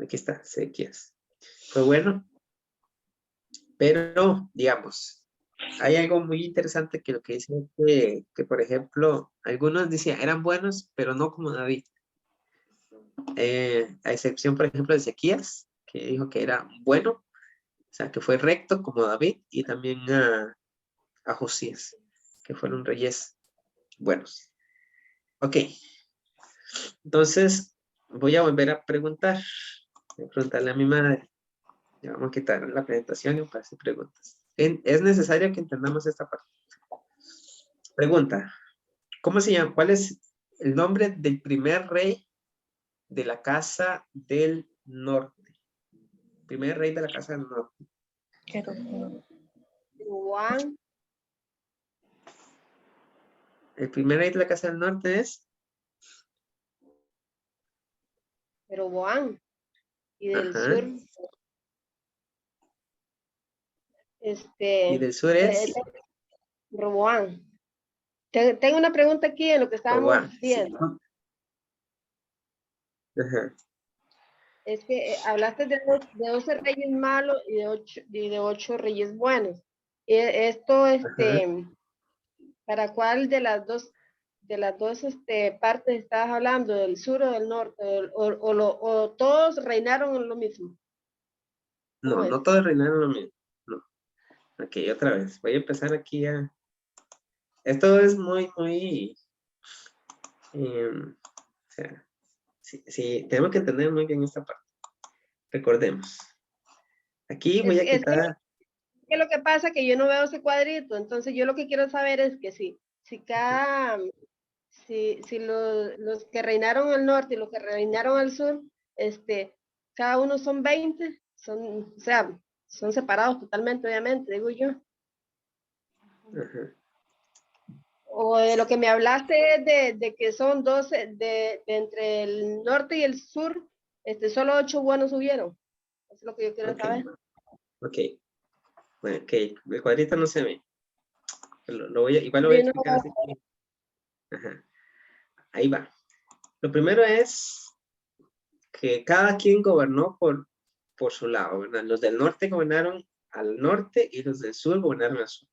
Aquí está, Sedequías. Fue bueno. Pero, digamos, hay algo muy interesante que lo que dice que por ejemplo, algunos decían, eran buenos, pero no como David. A excepción, por ejemplo, de Ezequías, que dijo que era bueno, o sea, que fue recto como David, y también a Josías, que fueron reyes buenos. Ok. Entonces, voy a volver a preguntar. Voy a preguntarle a mi madre. Ya vamos a quitar la presentación y para hacer preguntas. Es necesario que entendamos esta parte. Pregunta. ¿Cómo se llama? ¿Cuál es el nombre del primer rey de la casa del norte? Primer rey de la casa del norte. Juan, El primer rey de la casa del norte es... Jeroboam. Y del Ajá. sur, Y del sur es... Roboam. Tengo una pregunta aquí en lo que estábamos Roboam. viendo. Sí. Ajá. Es que hablaste de 12 reyes malos y de 8 reyes buenos. Esto, ¿para cuál de las dos partes estabas hablando? ¿Del sur o del norte? ¿O todos reinaron en lo mismo? No, no todos reinaron lo mismo. No. Ok, otra vez. Voy a empezar aquí a... Esto es muy... o sea, sí, tenemos que entender muy bien esta parte. Recordemos. Aquí voy a quitar... Que lo que pasa es que yo no veo ese cuadrito, entonces yo lo que quiero saber es que si los que reinaron al norte y los que reinaron al sur, cada uno son 20, o sea, son separados totalmente, obviamente, digo yo. Ajá. O de lo que me hablaste de que son 12, de entre el norte y el sur, solo 8 buenos hubieron. Eso es lo que yo quiero saber. Ok. Bueno, ok, el cuadrito no se ve. Igual lo voy a explicar así. Ajá. Ahí va. Lo primero es que cada quien gobernó por su lado, ¿verdad? Los del norte gobernaron al norte y los del sur gobernaron al sur.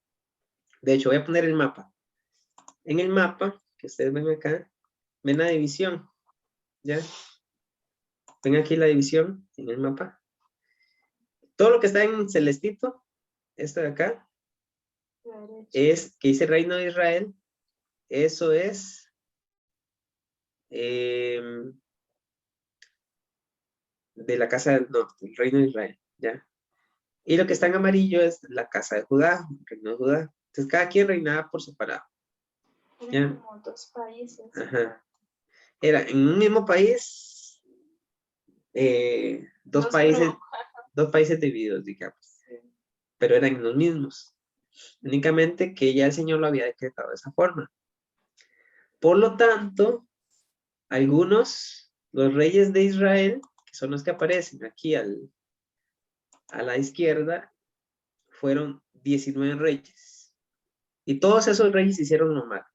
De hecho, voy a poner el mapa. En el mapa que ustedes ven acá, ven la división. ¿Ya? Ven aquí la división en el mapa. Todo lo que está en celestito, esto de acá, Derecho. es que dice Reino de Israel. Eso es de la casa del norte, el Reino de Israel, ¿ya? Y lo que está en amarillo es la casa de Judá, el Reino de Judá. Entonces cada quien reinaba por separado. Eran Ya. como dos países. Ajá. Era en un mismo país, dos países divididos, digamos, pero eran los mismos. Únicamente que ya el Señor lo había decretado de esa forma. Por lo tanto, los reyes de Israel, que son los que aparecen aquí a la izquierda, fueron 19 reyes. Y todos esos reyes hicieron lo malo.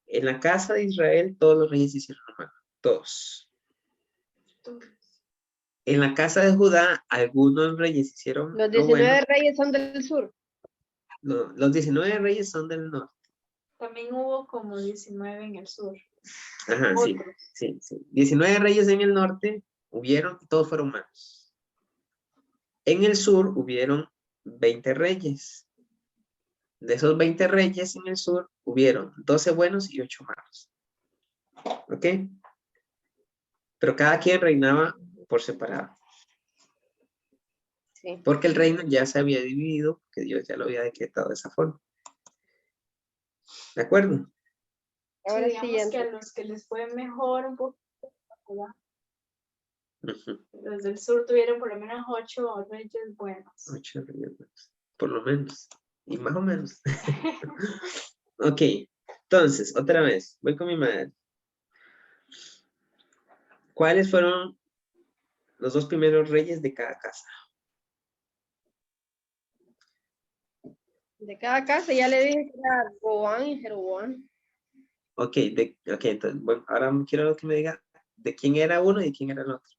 En la casa de Israel, todos los reyes hicieron lo malo. Todos. En la casa de Judá, algunos reyes hicieron Los lo bueno. 19 reyes son del sur. Los 19 reyes son del norte. También hubo como 19 en el sur. Ajá, sí, Otros. sí, sí. 19 reyes en el norte hubieron, todos fueron malos. En el sur hubieron 20 reyes. De esos 20 reyes en el sur hubieron 12 buenos y 8 malos. ¿Ok? Pero cada quien reinaba por separado. Sí. Porque el reino ya se había dividido, porque Dios ya lo había decretado de esa forma. ¿De acuerdo? Ahora sí, digamos que a entonces, los que les fue mejor un poco, ¿verdad? Ujú. Los del sur tuvieron por lo menos 8 reyes buenos. 8 reyes buenos, por lo menos. Y más o menos. Ok. Entonces, otra vez, voy con mi madre. ¿Cuáles fueron los 2 primeros reyes de cada casa? de cada casa ya le dije que era Roán y Jeroboam. Ok, entonces, bueno, ahora quiero que me diga de quién era uno y de quién era el otro.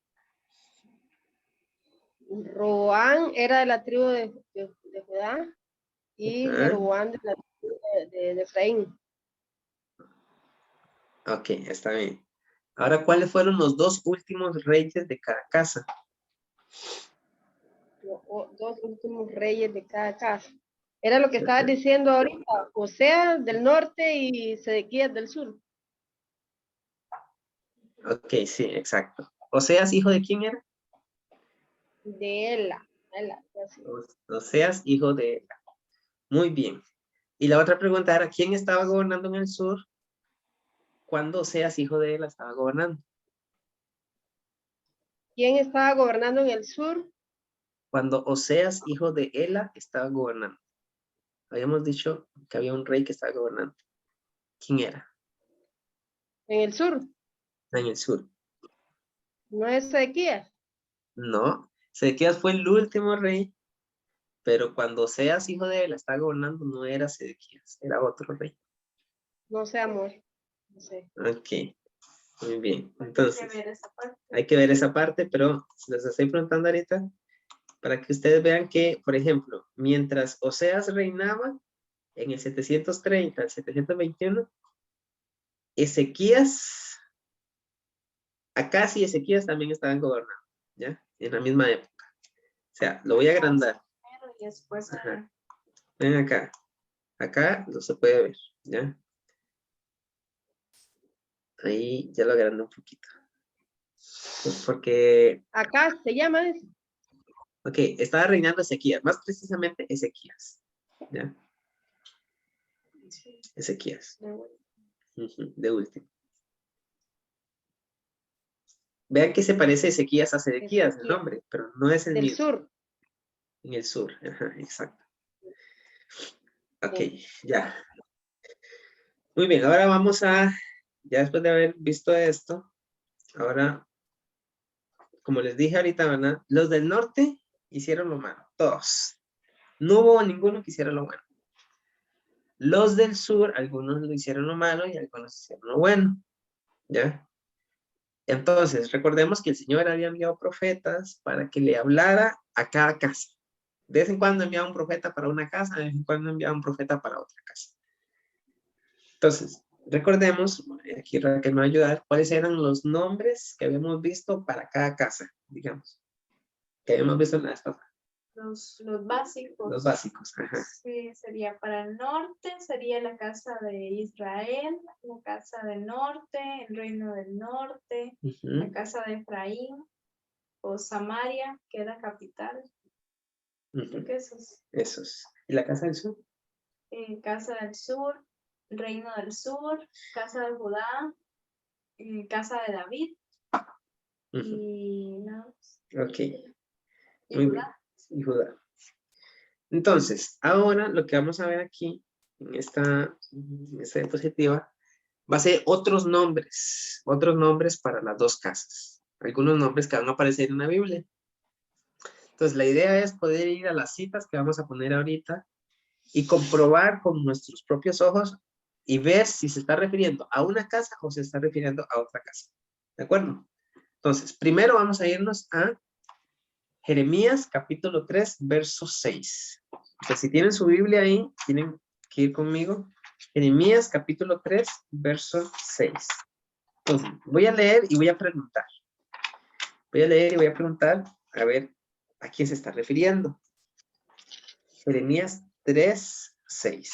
Roán era de la tribu de Judá y Ajá. Jeroboam de la tribu de Efraín. Ok, está bien. Ahora, ¿cuáles fueron los 2 últimos reyes de cada casa? Dos últimos reyes de cada casa. Era lo que estabas diciendo ahorita, Oseas del norte y Sedequías del sur. Ok, sí, exacto. Oseas, ¿hijo de quién era? De Ela. Así. Oseas, hijo de Ela. Muy bien. Y la otra pregunta era, ¿quién estaba gobernando en el sur cuando Oseas, hijo de Ela, estaba gobernando? ¿Quién estaba gobernando en el sur? Cuando Oseas, hijo de Ela, estaba gobernando. Habíamos dicho que había un rey que estaba gobernando. ¿Quién era? En el sur. En el sur. No es Sedequías. No. Sedequías fue el último rey, pero cuando Oseas, hijo de Ela, estaba gobernando, no era Sedequías, era otro rey. No sé, amor. No sé. Ok. Muy bien. Hay Entonces, que ver esa parte. hay que ver esa parte, pero les estoy preguntando ahorita para que ustedes vean que, por ejemplo, mientras Oseas reinaba en el 730 al 721, Ezequías, Acaz y Ezequías también estaban gobernando, ¿ya? En la misma época. O sea, lo voy a agrandar. Primero y después Ajá. Ven acá. Acá no se puede ver, ¿ya? Ahí ya lo agrando un poquito. Porque, Acá se llama eso. ok, estaba reinando Ezequías, más precisamente Ezequías, ¿ya? Ezequías. Ujú, de último. Vean que se parece Ezequías a Sedequías, el Ezequías. nombre, pero no es el Del mismo. sur. En el sur, ajá, exacto. Ok, Sí. ya. Muy bien, ahora vamos ya después de haber visto esto, ahora, como les dije ahorita, ¿verdad? Los del norte hicieron lo malo, todos. No hubo ninguno que hiciera lo bueno. Los del sur, algunos lo hicieron lo malo y algunos hicieron lo bueno, ¿ya? Entonces, recordemos que el Señor había enviado profetas para que le hablara a cada casa. De vez en cuando enviaba un profeta para una casa, de vez en cuando enviaba un profeta para otra casa. Entonces, recordemos, aquí Raquel me va a ayudar, cuáles eran los nombres que habíamos visto para cada casa, digamos, que habíamos visto en la vez pasada. Los básicos. Los básicos, ajá. Sí, sería para el norte, sería la casa de Israel, la casa del norte, el reino del norte, la Ujú, casa de Efraín, o Samaria, que era capital. ujú. Creo que esos. Esos. ¿Y la casa del sur? Casa del sur, reino del sur, casa de Judá, casa de David Ujú. y nada más. Ok, Y muy bien. Judá. Y Judá. Entonces, ahora lo que vamos a ver aquí, en esta diapositiva, va a ser otros nombres para las dos casas. Algunos nombres que van a aparecer en la Biblia. Entonces, la idea es poder ir a las citas que vamos a poner ahorita y comprobar con nuestros propios ojos y ver si se está refiriendo a una casa o se está refiriendo a otra casa. ¿De acuerdo? Entonces, primero vamos a irnos a Jeremías capítulo 3, verso 6. Entonces, si tienen su Biblia ahí, tienen que ir conmigo. Jeremías capítulo 3, verso 6. Entonces, voy a leer y voy a preguntar. Voy a leer y voy a preguntar a ver a quién se está refiriendo. Jeremías 3, 6.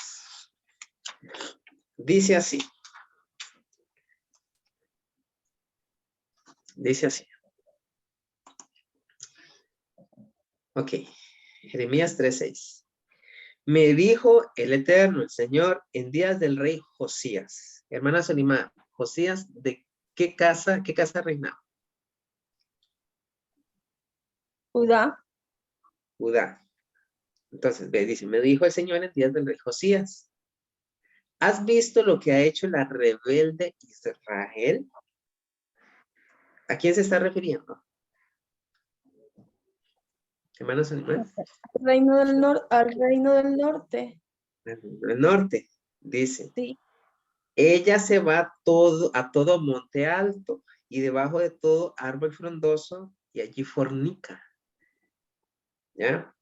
Dice así. Dice así. Ok. Jeremías 3, 6. Me dijo el Eterno, el Señor, en días del rey Josías. Hermana Solimá, Josías, ¿de qué casa reinaba? Judá. Judá. Entonces, ve, dice, me dijo el Señor en días del rey Josías. ¿Has visto lo que ha hecho la rebelde Israel? ¿A quién se está refiriendo? Hermana Solimá. Reino del al reino del norte. El norte, dice. Sí. Ella se va a todo monte alto y debajo de todo árbol frondoso y allí fornica. ¿Ya?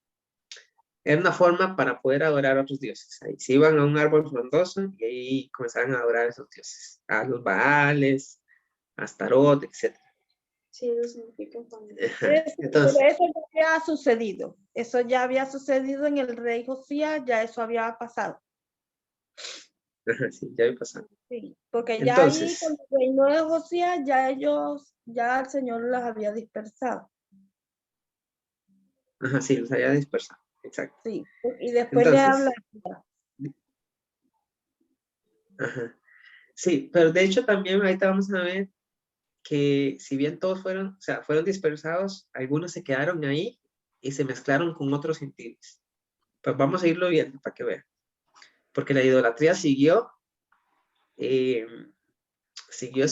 Era una forma para poder adorar a otros dioses. Ahí se iban a un árbol frondoso y ahí comenzaban a adorar a esos dioses. A los Baales, a Astarot, etc. Sí, eso significa familia. Entonces, Pero eso ya había sucedido. Eso ya había sucedido en el rey Josías, ya eso había pasado. sí, ya me pasó. Sí, porque ya ahí Entonces, con el reino de Josías, ya ya el Señor los había dispersado. sí, los había dispersado. Exacto. Sí, y después le habla. Entonces, sí, pero de hecho también ahorita vamos a ver que si bien todos fueron dispersados, algunos se quedaron ahí y se mezclaron con otros gentiles. Pues vamos a irlo viendo para que vean. Porque la idolatría siguió, eh, siguió,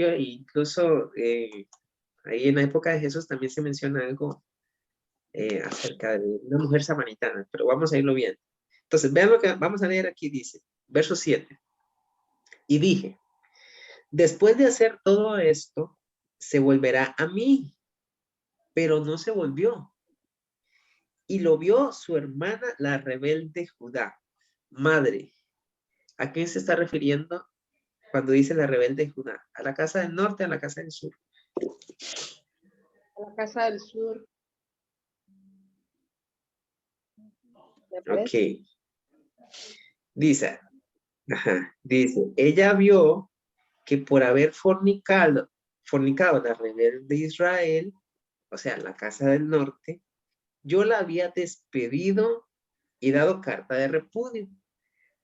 e incluso ahí en la época de Jesús también se menciona algo acerca de una mujer samaritana, pero vamos a irlo viendo. Entonces, vean lo que vamos a leer aquí, dice, verso 7. Y dije, después de hacer todo esto, se volverá a mí, pero no se volvió. Y lo vio su hermana, la rebelde Judá. Madre, ¿a quién se está refiriendo cuando dice la rebelde Judá? ¿A la casa del norte o a la casa del sur? A la casa del sur. Ok. Dice, ella vio que por haber fornicado la rebelde Israel, o sea, la casa del norte, yo la había despedido y dado carta de repudio,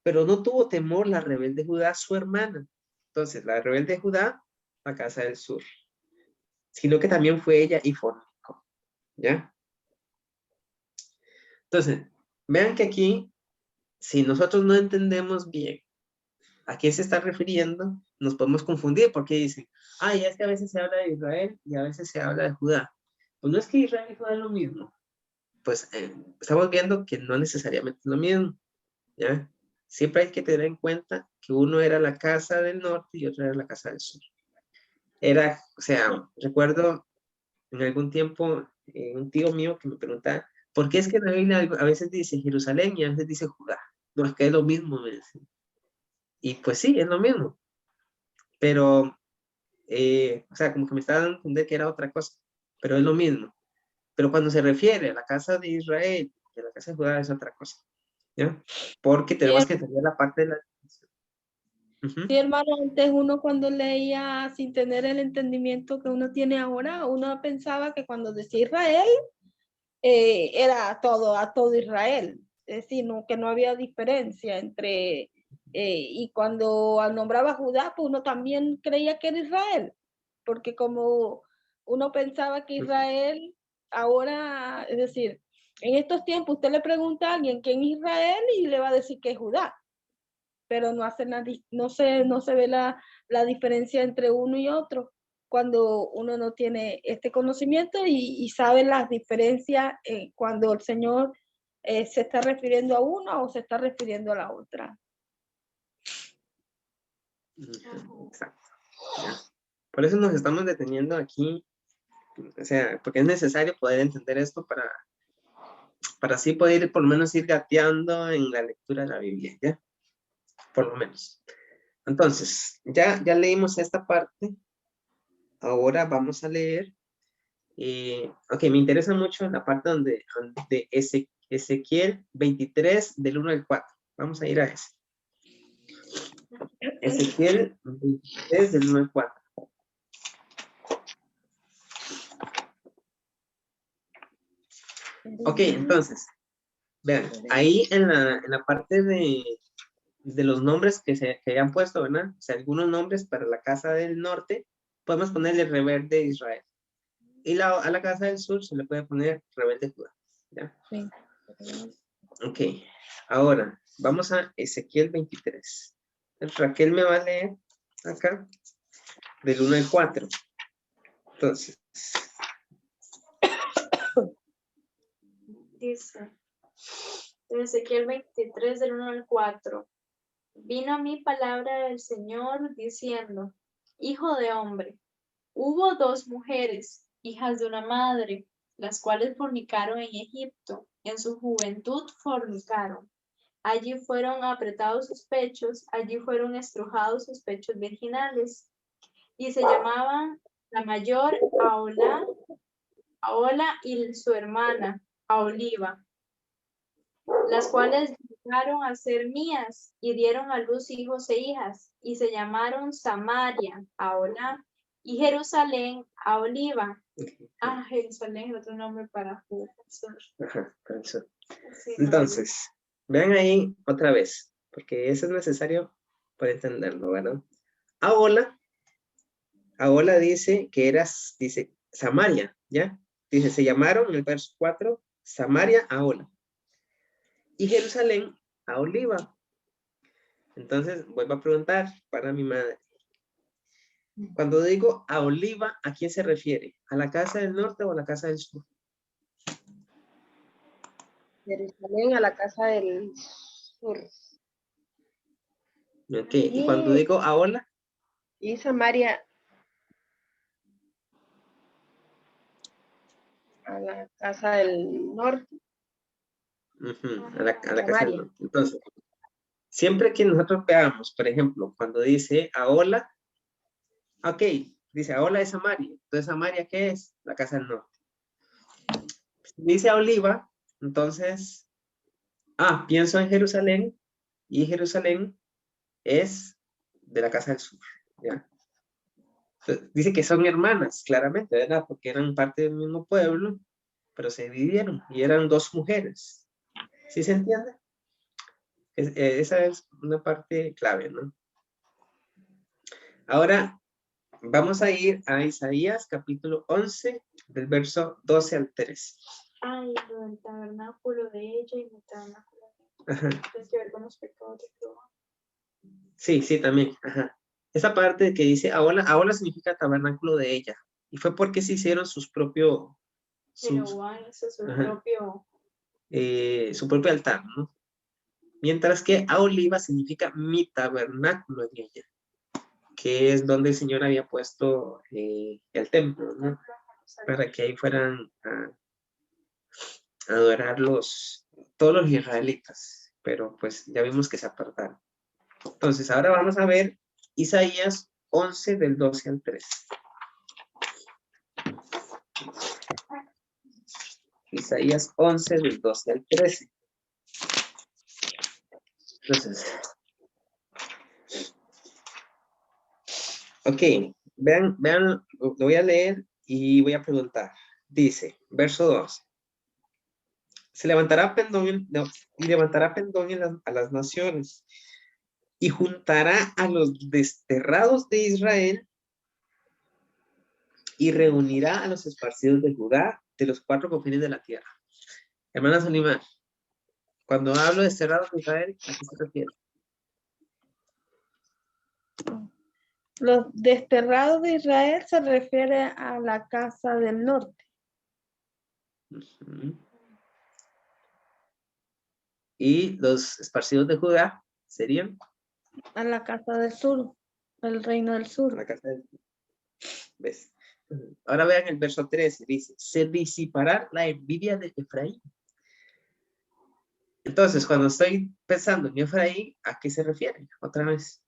pero no tuvo temor la rebelde Judá, su hermana. Entonces, la rebelde Judá, la casa del sur, sino que también fue ella y fornicó, ¿ya? Entonces, vean que aquí, si nosotros no entendemos bien a quién se está refiriendo, nos podemos confundir porque dicen, ay, es que a veces se habla de Israel y a veces se habla de Judá. Pues no es que Israel y Judá es lo mismo. Pues estamos viendo que no necesariamente es lo mismo, ¿ya? Siempre hay que tener en cuenta que uno era la casa del norte y otro era la casa del sur. O sea, recuerdo en algún tiempo un tío mío que me preguntaba, ¿por qué es que en la Biblia a veces dice Jerusalén y a veces dice Judá? No, es que es lo mismo, me decía. Y pues sí, es lo mismo. Pero, o sea, como que me está dando a entender que era otra cosa, pero es lo mismo. Pero cuando se refiere a la casa de Israel y a la casa de Judá es otra cosa, ¿ya? Porque Sí, tenemos que entender la parte de la... Ujú. sí, hermano, antes uno cuando leía sin tener el entendimiento que uno tiene ahora, uno pensaba que cuando decía Israel, era a todo Israel. Es decir, que no había diferencia entre, y cuando nombraba Judá, pues uno también creía que era Israel, porque como uno pensaba que Israel ahora, es decir, en estos tiempos usted le pregunta a alguien quién es Israel y le va a decir que es Judá, pero no se ve la diferencia entre uno y otro cuando uno no tiene este conocimiento y sabe las diferencias cuando el Señor se está refiriendo a una o se está refiriendo a la otra. Exacto. ¿Ya? Por eso nos estamos deteniendo aquí, o sea, porque es necesario poder entender esto para así poder por lo menos ir gateando en la lectura de la Biblia, ¿ya? Por lo menos. Entonces, ya leímos esta parte, ahora vamos a leer, ok, me interesa mucho la parte donde Ezequiel 23 del 1 al 4, vamos a ir a ese. Ezequiel 23 del 1 al 4. Ok, entonces, vean, ahí en la parte de los nombres que hayan puesto, ¿verdad? O sea, algunos nombres para la casa del norte, podemos ponerle rebelde de Israel. Y a la casa del sur se le puede poner rebelde Judá, ¿ya? Sí. Ok, ahora vamos a Ezequiel 23. Raquel me va a leer acá del 1 al 4. Entonces, Dice, de Ezequiel 23 del 1 al 4. Vino a mí palabra del Señor diciendo, Hijo de hombre, hubo dos mujeres, hijas de una madre, las cuales fornicaron en Egipto, en su juventud fornicaron. Allí fueron apretados sus pechos, allí fueron estrujados sus pechos virginales, y se llamaban la mayor Ahola y su hermana, Aholiba, las cuales llegaron a ser mías y dieron a luz hijos e hijas, y se llamaron Samaria, Ahola, y Jerusalén, Aholiba. Ah, Jerusalén es otro nombre para Judá. ajá, para el sur. Sí, no, Entonces, vean ahí otra vez, porque eso es necesario para entenderlo, ¿verdad? Ahola dice que dice Samaria, ¿ya? Dice, se llamaron en el verso 4, Samaria Ahola. Y Jerusalén a Oliva. Entonces, vuelvo a preguntar para mi madre. Cuando digo a Oliva, ¿a quién se refiere? ¿A la casa del norte o a la casa del sur? Jerusalén a la casa del sur. Ok, y cuando digo a Ola, Y Samaria a la casa del norte. a la casa del Samaria. norte. Entonces, siempre que nosotros veamos, por ejemplo, cuando dice a Ola, ok, dice a Ola es Samaria. Entonces, ¿Samaria qué es? La casa del norte. Si dice a Oliva, entonces, pienso en Jerusalén, y Jerusalén es de la casa del sur, ¿ya? Entonces, dice que son hermanas, claramente, ¿verdad? Porque eran parte del mismo pueblo, pero se dividieron y eran dos mujeres. ¿Sí se entiende? Esa es una parte clave, ¿no? Ahora vamos a ir a Isaías capítulo 11, del verso 12 al 13. Ay, lo del tabernáculo de ella y mi tabernáculo de ella. Ajá. Tienes que ver con los pecados de Jehová. Sí, sí, también. Ajá. Esa parte que dice ahora significa tabernáculo de ella. Y fue porque se hicieron sus propios, Jehová, ese es su propio. su propio altar, ¿no? Mientras que a oliva significa mi tabernáculo en ella, que es donde el Señor había puesto el templo, ¿no? Para que ahí fueran a adorar todos los israelitas, pero pues ya vimos que se apartaron. Entonces, ahora vamos a ver Isaías 11 del 12 al 13. Isaías 11 del 12 al 13. Entonces, ok, vean, lo voy a leer y voy a preguntar. Dice, verso 2. Se levantará pendón y levantará pendón a las naciones y juntará a los desterrados de Israel y reunirá a los esparcidos de Judá de los 4 confines de la tierra. Hermanas Olimar, cuando hablo de desterrados de Israel, ¿a qué se refiere? Los desterrados de Israel se refiere a la casa del norte. Y los esparcidos de Judá serían A la casa del sur, el reino del sur. la casa del... ¿Ves? Ahora vean el verso 13, dice, se disipará la envidia de Efraín. Entonces, cuando estoy pensando en Efraín, ¿a qué se refiere? Otra vez.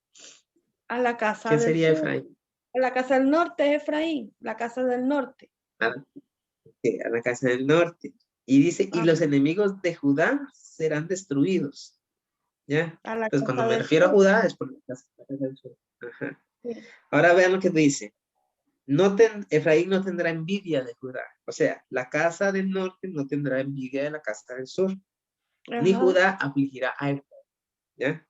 A la casa ¿Quién del sería sur. Efraín? A la casa del norte es Efraín, la casa del norte. A la casa del norte. Y dice, y los enemigos de Judá serán destruidos. ¿Ya? A la Entonces, cuando casa me del refiero a sur. Judá, es por la casa del sur. Ajá. Sí. Ahora vean lo que dice. Efraín no tendrá envidia de Judá. O sea, la casa del norte no tendrá envidia de la casa del sur. Ni Ajá. Judá afligirá a Efraín. ¿Ya?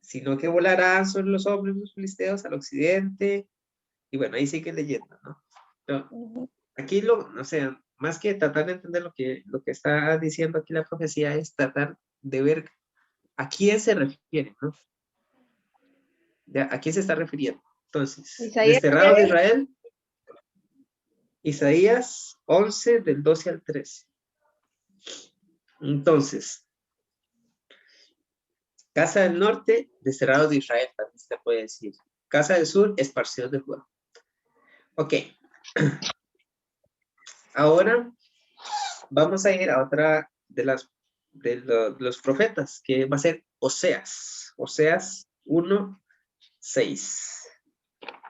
Sino que volarán sobre los hombres de los filisteos al occidente. Y bueno, ahí sigue leyendo, ¿no? Pero aquí o sea, más que tratar de entender lo que está diciendo aquí la profecía, es tratar de ver a quién se refiere, ¿no? ¿Ya? ¿A quién se está refiriendo? Entonces, Isaías desterrados de Israel, Isaías 11 del 12 al 13. Entonces, casa del norte, desterrados de Israel, también se puede decir. Casa del sur, esparcidos de Judá. Ok. Ahora vamos a ir a otra de los profetas, que va a ser Oseas. Oseas 1:6.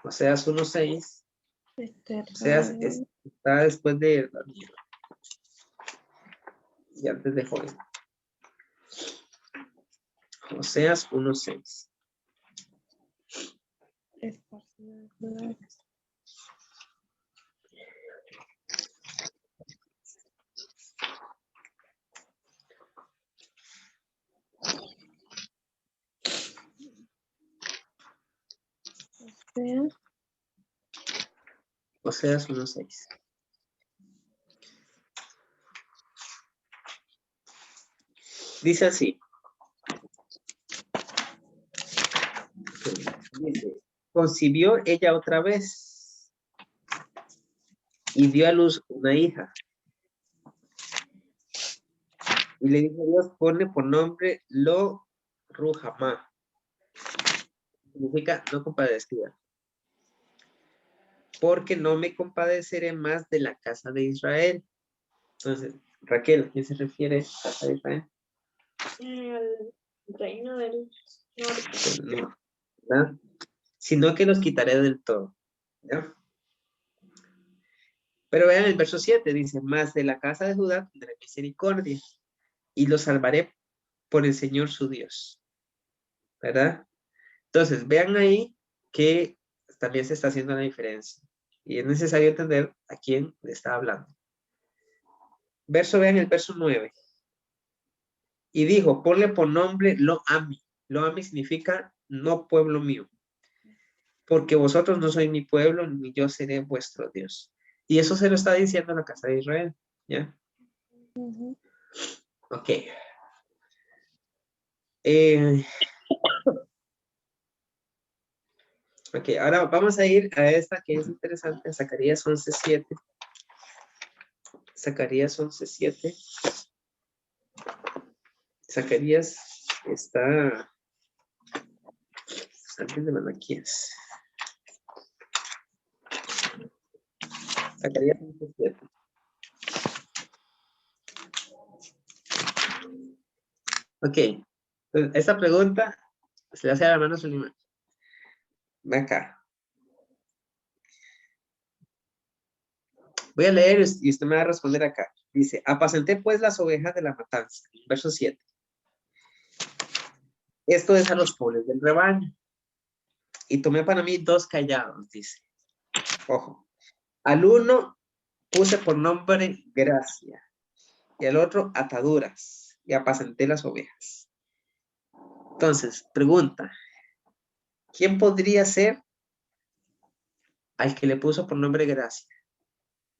Oseas 1:6. Oseas está después de Daniel. Y antes de Joel. Oseas 1:6. Oseas 1:6. Dice así. Dice, concibió ella otra vez y dio a luz una hija. Y le dijo a Dios, ponle por nombre Lo Ruhamá. Significa no compadecida. Porque no me compadeceré más de la casa de Israel. Entonces, Raquel, ¿a quién se refiere casa de Israel? El reino del norte. No, ¿verdad? Sino que los quitaré del todo. ¿Ya? Pero vean el verso 7, dice, más de la casa de Judá tendré misericordia y los salvaré por el Señor su Dios. ¿Verdad? Entonces, vean ahí que también se está haciendo la diferencia. Y es necesario entender a quién le está hablando. Vean el verso 9. Y dijo, ponle por nombre Lo Ami. Lo Ami significa no pueblo mío. Porque vosotros no sois mi pueblo, ni yo seré vuestro Dios. Y eso se lo está diciendo a la casa de Israel. ¿Ya? Ok. Ok, ahora vamos a ir a esta que es interesante, Zacarías 11:7. Zacarías 11:7. Zacarías está antes de Malaquías. Zacarías 11:7. Ok, entonces, esta pregunta Se le hace a la hermana Sulimán. Ve acá. Voy a leer y usted me va a responder acá. Dice, apacenté pues las ovejas de la matanza. Verso 7. Esto es a los pobres del rebaño. Y tomé para mí 2 callados, dice. Ojo. Al uno puse por nombre gracia. Y al otro ataduras. Y apacenté las ovejas. Entonces, pregunta. ¿Quién podría ser al que le puso por nombre gracia?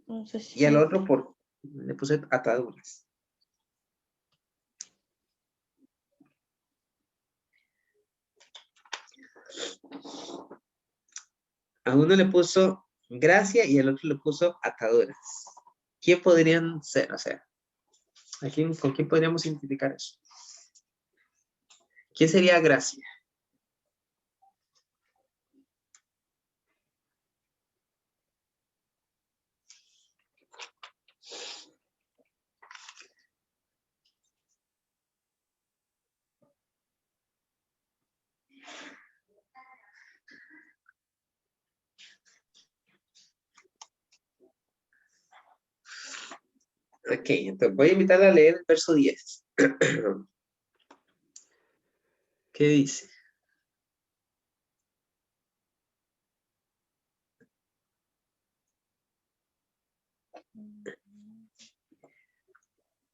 No sé Y al si otro le puse ataduras. A uno le puso gracia y al otro le puso ataduras. ¿Quién podrían ser? O sea, ¿con quién podríamos identificar eso? ¿Quién sería gracia? Ok, entonces voy a invitarle a leer el verso 10. ¿Qué dice?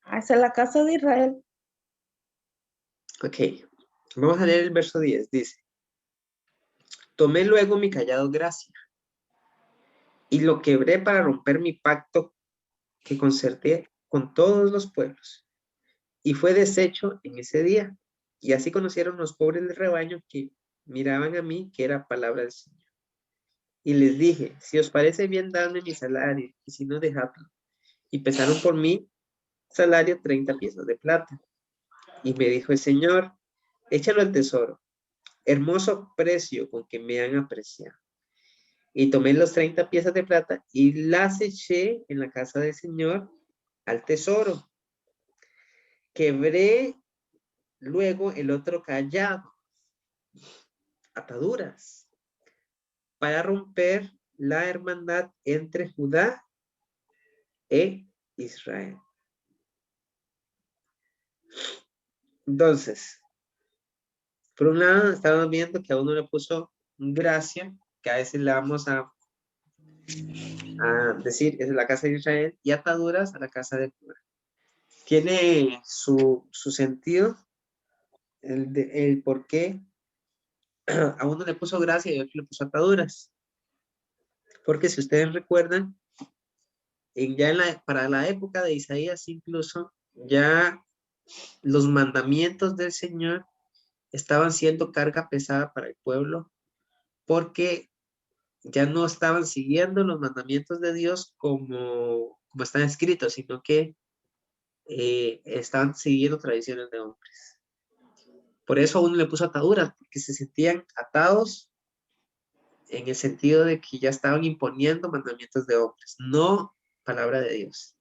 hacia la casa de Israel. Ok, vamos a leer el verso 10. Dice, tomé luego mi callado gracia y lo quebré para romper mi pacto que concerté con todos los pueblos. Y fue deshecho en ese día. Y así conocieron los pobres del rebaño que miraban a mí que era palabra del Señor. Y les dije, si os parece bien, dadme mi salario, y si no, dejadlo. Y pesaron por mí salario 30 piezas de plata. Y me dijo el Señor, échalo al tesoro, hermoso precio con que me han apreciado. Y tomé los 30 piezas de plata y las eché en la casa del Señor al tesoro. Quebré luego el otro callado, ataduras, para romper la hermandad entre Judá e Israel. Entonces, por un lado, estamos viendo que a uno le puso gracia, que a veces le vamos a decir es la casa de Israel, y ataduras a la casa de Judá. Tiene su sentido, el por qué a uno le puso gracia y a otro le puso ataduras. Porque si ustedes recuerdan, para la época de Isaías incluso, ya los mandamientos del Señor estaban siendo carga pesada para el pueblo, porque ya no estaban siguiendo los mandamientos de Dios como están escritos, sino que estaban siguiendo tradiciones de hombres. Por eso a uno le puso ataduras, porque se sentían atados en el sentido de que ya estaban imponiendo mandamientos de hombres, no palabra de Dios.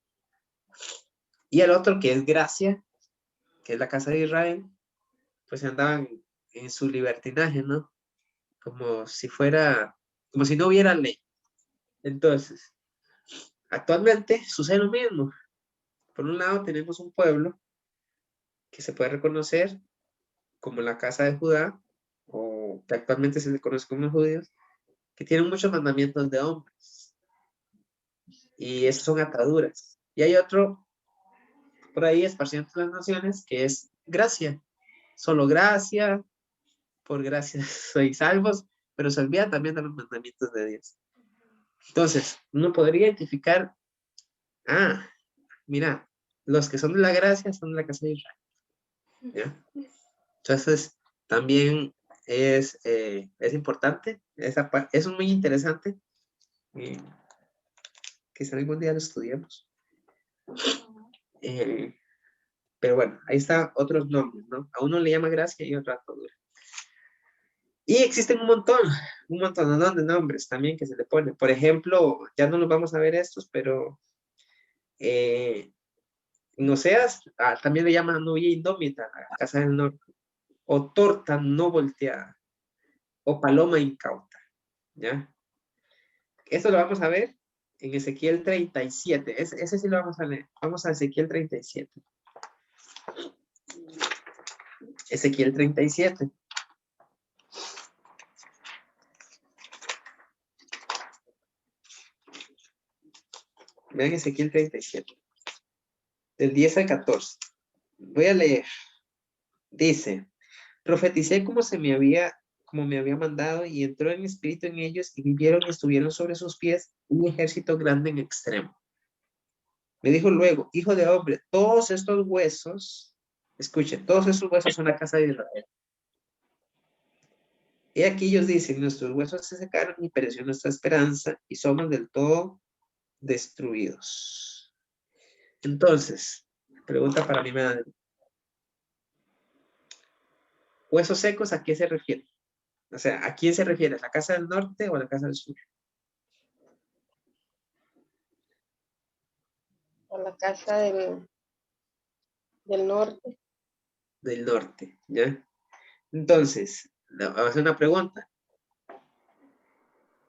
Y el otro, que es gracia, que es la casa de Israel, pues andaban en su libertinaje, ¿no? Como si no hubiera ley. Entonces, actualmente sucede lo mismo. Por un lado tenemos un pueblo que se puede reconocer como la casa de Judá, o que actualmente se le conoce como los judíos, que tienen muchos mandamientos de hombres. Y esas son ataduras. Y hay otro por ahí esparcido entre las naciones que es gracia. Solo gracia, por gracia sois salvos, pero se olvida también de los mandamientos de Dios. Entonces, uno podría identificar, mira, los que son de la gracia son de la casa de Israel. ¿Ya? Entonces, también es importante, eso es muy interesante, quizá algún día lo estudiemos. Pero bueno, ahí están otros nombres, ¿no? A uno le llama gracia y otro atadura. Y existen un montón de nombres también que se le ponen. Por ejemplo, ya no los vamos a ver estos, pero en Oseas también le llaman novia indómita, la casa del norte. o torta no volteada, o paloma incauta, ¿ya? Esto lo vamos a ver en Ezequiel 37. Ese sí lo vamos a leer. Vamos a Ezequiel 37. Ezequiel 37. Vean Ezequiel 37. Del 10 al 14. Voy a leer. Dice, profeticé como me había mandado, y entró en espíritu en ellos, y vivieron y estuvieron sobre sus pies un ejército grande en extremo. Me dijo luego, hijo de hombre, todos estos huesos, escuche, todos estos huesos son la casa de Israel. Y aquí ellos dicen, nuestros huesos se secaron y pereció nuestra esperanza, y somos del todo destruidos. Entonces, pregunta para mi madre. ¿Huesos secos a qué se refiere? O sea, ¿a quién se refiere? ¿A la casa del norte o a la casa del sur? A la casa del norte. Del norte, ¿ya? Entonces, vamos a hacer una pregunta.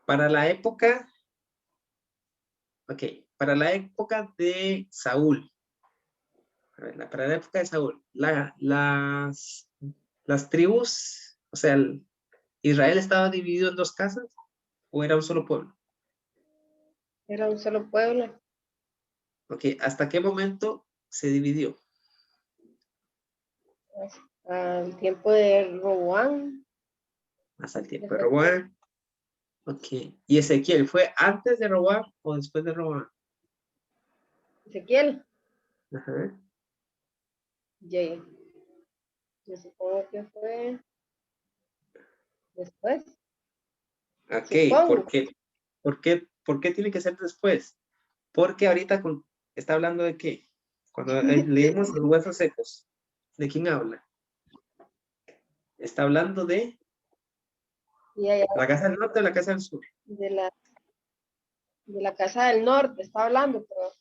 Para la época, para la época de Saúl, para la época de Saúl, las tribus, o sea, ¿Israel estaba dividido en dos casas o era un solo pueblo? Era un solo pueblo. ¿Hasta qué momento se dividió? Hasta el tiempo de Roboam. Hasta el tiempo de Roboam. ¿Y Ezequiel fue antes de Roboam o después de Roboam? Ezequiel. Ajá. Yo supongo que fue después. ¿Por qué? ¿Por qué tiene que ser después? Porque ahorita está hablando de qué. Cuando leemos los huesos secos, ¿de quién habla? Está hablando de la casa del norte o la casa del sur. De la casa del norte está hablando, pero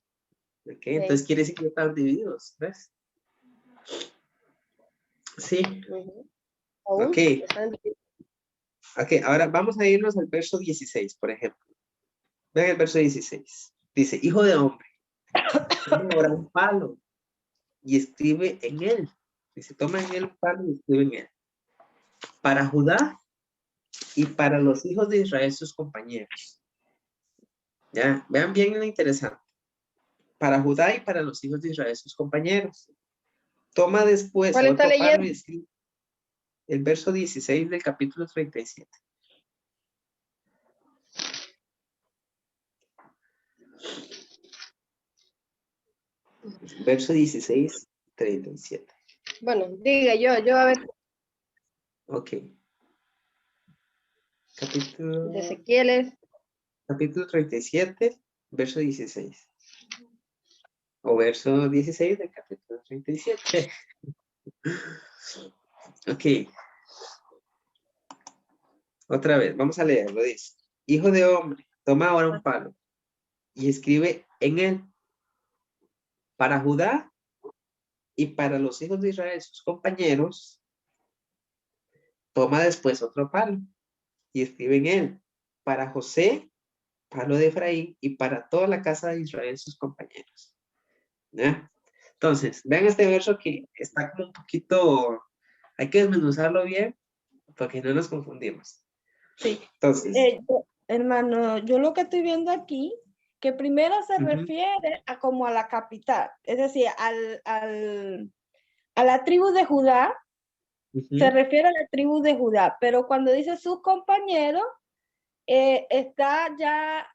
Entonces quiere decir que están divididos, ¿ves? Sí. ¿Aún? Ahora vamos a irnos al verso 16, por ejemplo. Vean el verso 16. Dice, hijo de hombre, toma ahora un palo y escribe en él. Dice, toma en él un palo y escribe en él. Para Judá y para los hijos de Israel, sus compañeros. Ya, vean bien lo interesante. Para Judá y para los hijos de Israel, sus compañeros. Toma después ¿Cuál está otro palo leyendo? y escribe el verso 16 del capítulo 37. Verso 16, 37. Bueno, diga yo a ver. Ok. Capítulo De Ezequiel es. Capítulo 37, verso 16. O verso 16 del capítulo 37. Ok. Otra vez, vamos a leerlo. Dice, hijo de hombre, toma ahora un palo y escribe en él para Judá y para los hijos de Israel, sus compañeros. Toma después otro palo y escribe en él para José, palo de Efraín, y para toda la casa de Israel, sus compañeros. ¿Ya? Entonces, vean este verso que está como un poquito, hay que desmenuzarlo bien porque no nos confundimos. Sí. Entonces, Hermano, yo lo que estoy viendo aquí, que primero se refiere a como a la capital, es decir, a la tribu de Judá, se refiere a la tribu de Judá, pero cuando dice sus compañeros, está ya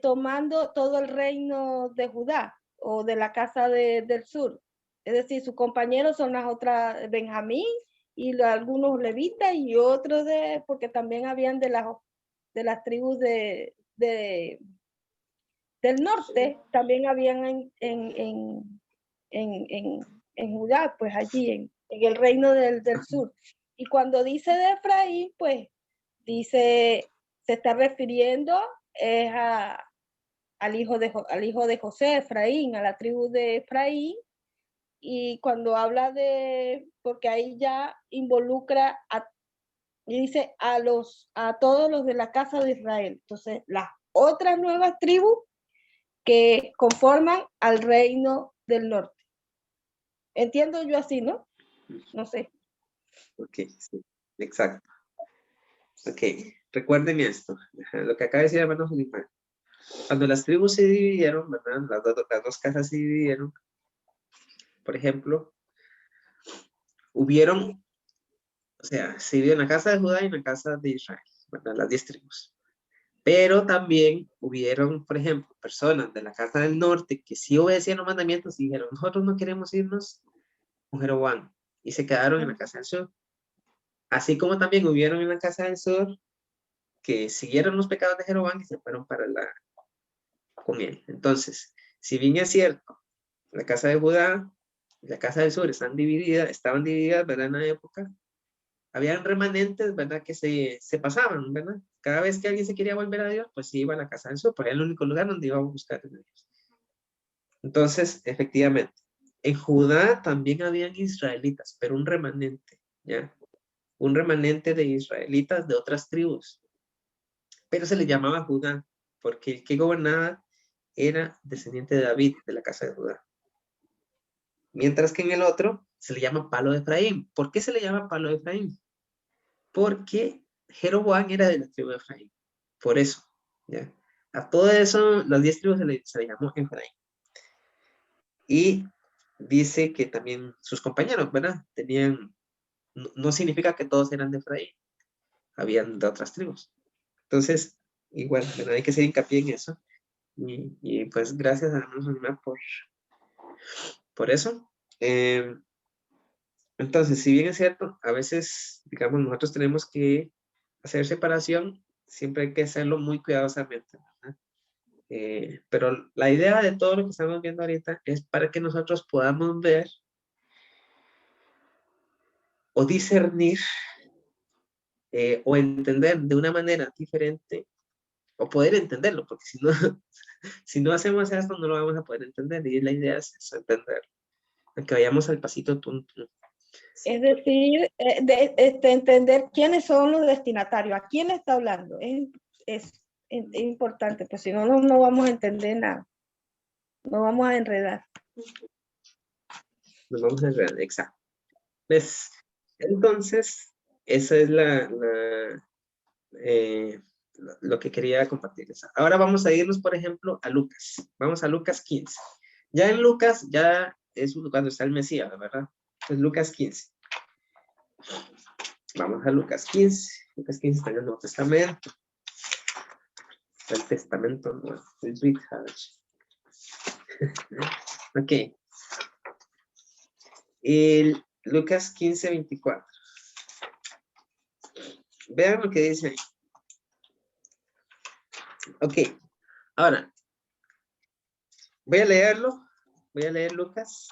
tomando todo el reino de Judá o de la casa del sur. Es decir, sus compañeros son las otras, Benjamín y algunos levitas y otros porque también habían de las tribus del norte, también habían en Judá, pues allí en el reino del sur. Y cuando dice de Efraín, pues dice, se está refiriendo al hijo de José, Efraín, a la tribu de Efraín, y cuando habla porque ahí ya involucra y dice a todos los de la casa de Israel. Entonces, las otras nuevas tribus que conforman al reino del norte. Entiendo yo así, ¿no? No sé. Ok, sí, exacto. Ok, recuerden esto, lo que acaba de decir hermano Felipe. Cuando las tribus se dividieron, ¿verdad? Las dos casas se dividieron, por ejemplo, hubieron, o sea, se dividió en la casa de Judá y en la casa de Israel, ¿verdad? Las 10 tribus. Pero también hubieron, por ejemplo, personas de la casa del norte que sí obedecían los mandamientos y dijeron, nosotros no queremos irnos con Jeroboam, y se quedaron en la casa del sur. Así como también hubieron en la casa del sur que siguieron los pecados de Jeroboam y se fueron con él. Entonces, si bien es cierto, la casa de Judá y la casa del sur estaban divididas, ¿verdad? En la época, habían remanentes, ¿verdad? Que se pasaban, ¿verdad? Cada vez que alguien se quería volver a Dios, pues iba a la casa del sur, porque era el único lugar donde iba a buscar a Dios. Entonces, efectivamente, en Judá también habían israelitas, pero un remanente, ¿ya? Un remanente de israelitas de otras tribus, pero se le llamaba Judá, porque el que gobernaba era descendiente de David, de la casa de Judá. Mientras que en el otro se le llama palo de Efraín. ¿Por qué se le llama palo de Efraín? Porque Jeroboam era de la tribu de Efraín. Por eso, ¿ya? A todo eso, las 10 tribus se le llamó Efraín. Y dice que también sus compañeros, ¿verdad? No significa que todos eran de Efraín, habían de otras tribus. Entonces, igual, ¿verdad? Hay que hacer hincapié en eso. Y pues gracias a Dios por eso. Entonces, si bien es cierto, a veces, digamos, nosotros tenemos que hacer separación, siempre hay que hacerlo muy cuidadosamente, ¿verdad? Pero la idea de todo lo que estamos viendo ahorita es para que nosotros podamos ver o discernir o entender de una manera diferente o poder entenderlo, porque si no, si no hacemos esto no lo vamos a poder entender y la idea es eso, entenderlo. Aunque vayamos al pasito tonto. Es decir, entender quiénes son los destinatarios, a quién está hablando. Es importante, pues si no, no vamos a entender nada. No vamos a enredar. Nos vamos a enredar, exacto. ¿Ves? Entonces, esa es lo que quería compartirles. Ahora vamos a irnos, por ejemplo, a Lucas. Vamos a Lucas 15. Ya en Lucas, ya es cuando está el Mesías, ¿verdad? Entonces, Lucas 15. Vamos a Lucas 15. Lucas 15 está en el Nuevo Testamento. El Testamento Nuevo. Ok. Lucas 15, 24. Vean lo que dice ahí. Ok. Ahora, voy a leerlo. Voy a leer Lucas.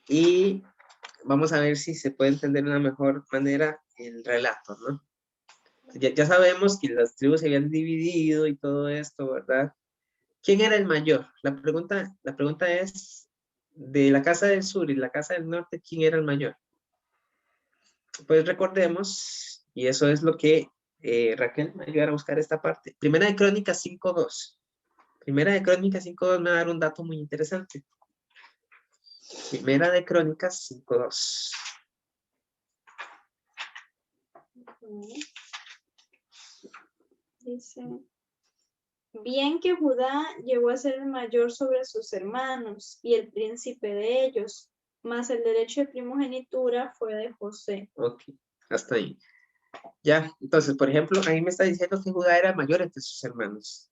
Y vamos a ver si se puede entender de una mejor manera el relato, ¿no? Ya sabemos que las tribus se habían dividido y todo esto, ¿verdad? ¿Quién era el mayor? La pregunta es, de la casa del sur y la casa del norte, ¿quién era el mayor? Pues recordemos, y eso es lo que Raquel me va a ayudar a buscar esta parte. Primera de Crónicas 5.2. Primera de Crónicas 5.2 me va a dar un dato muy interesante. Primera de Crónicas 5.2. Dice, bien que Judá llegó a ser el mayor sobre sus hermanos y el príncipe de ellos, mas el derecho de primogenitura fue de José. Ok, hasta ahí. Ya, entonces, por ejemplo, ahí me está diciendo que Judá era mayor entre sus hermanos.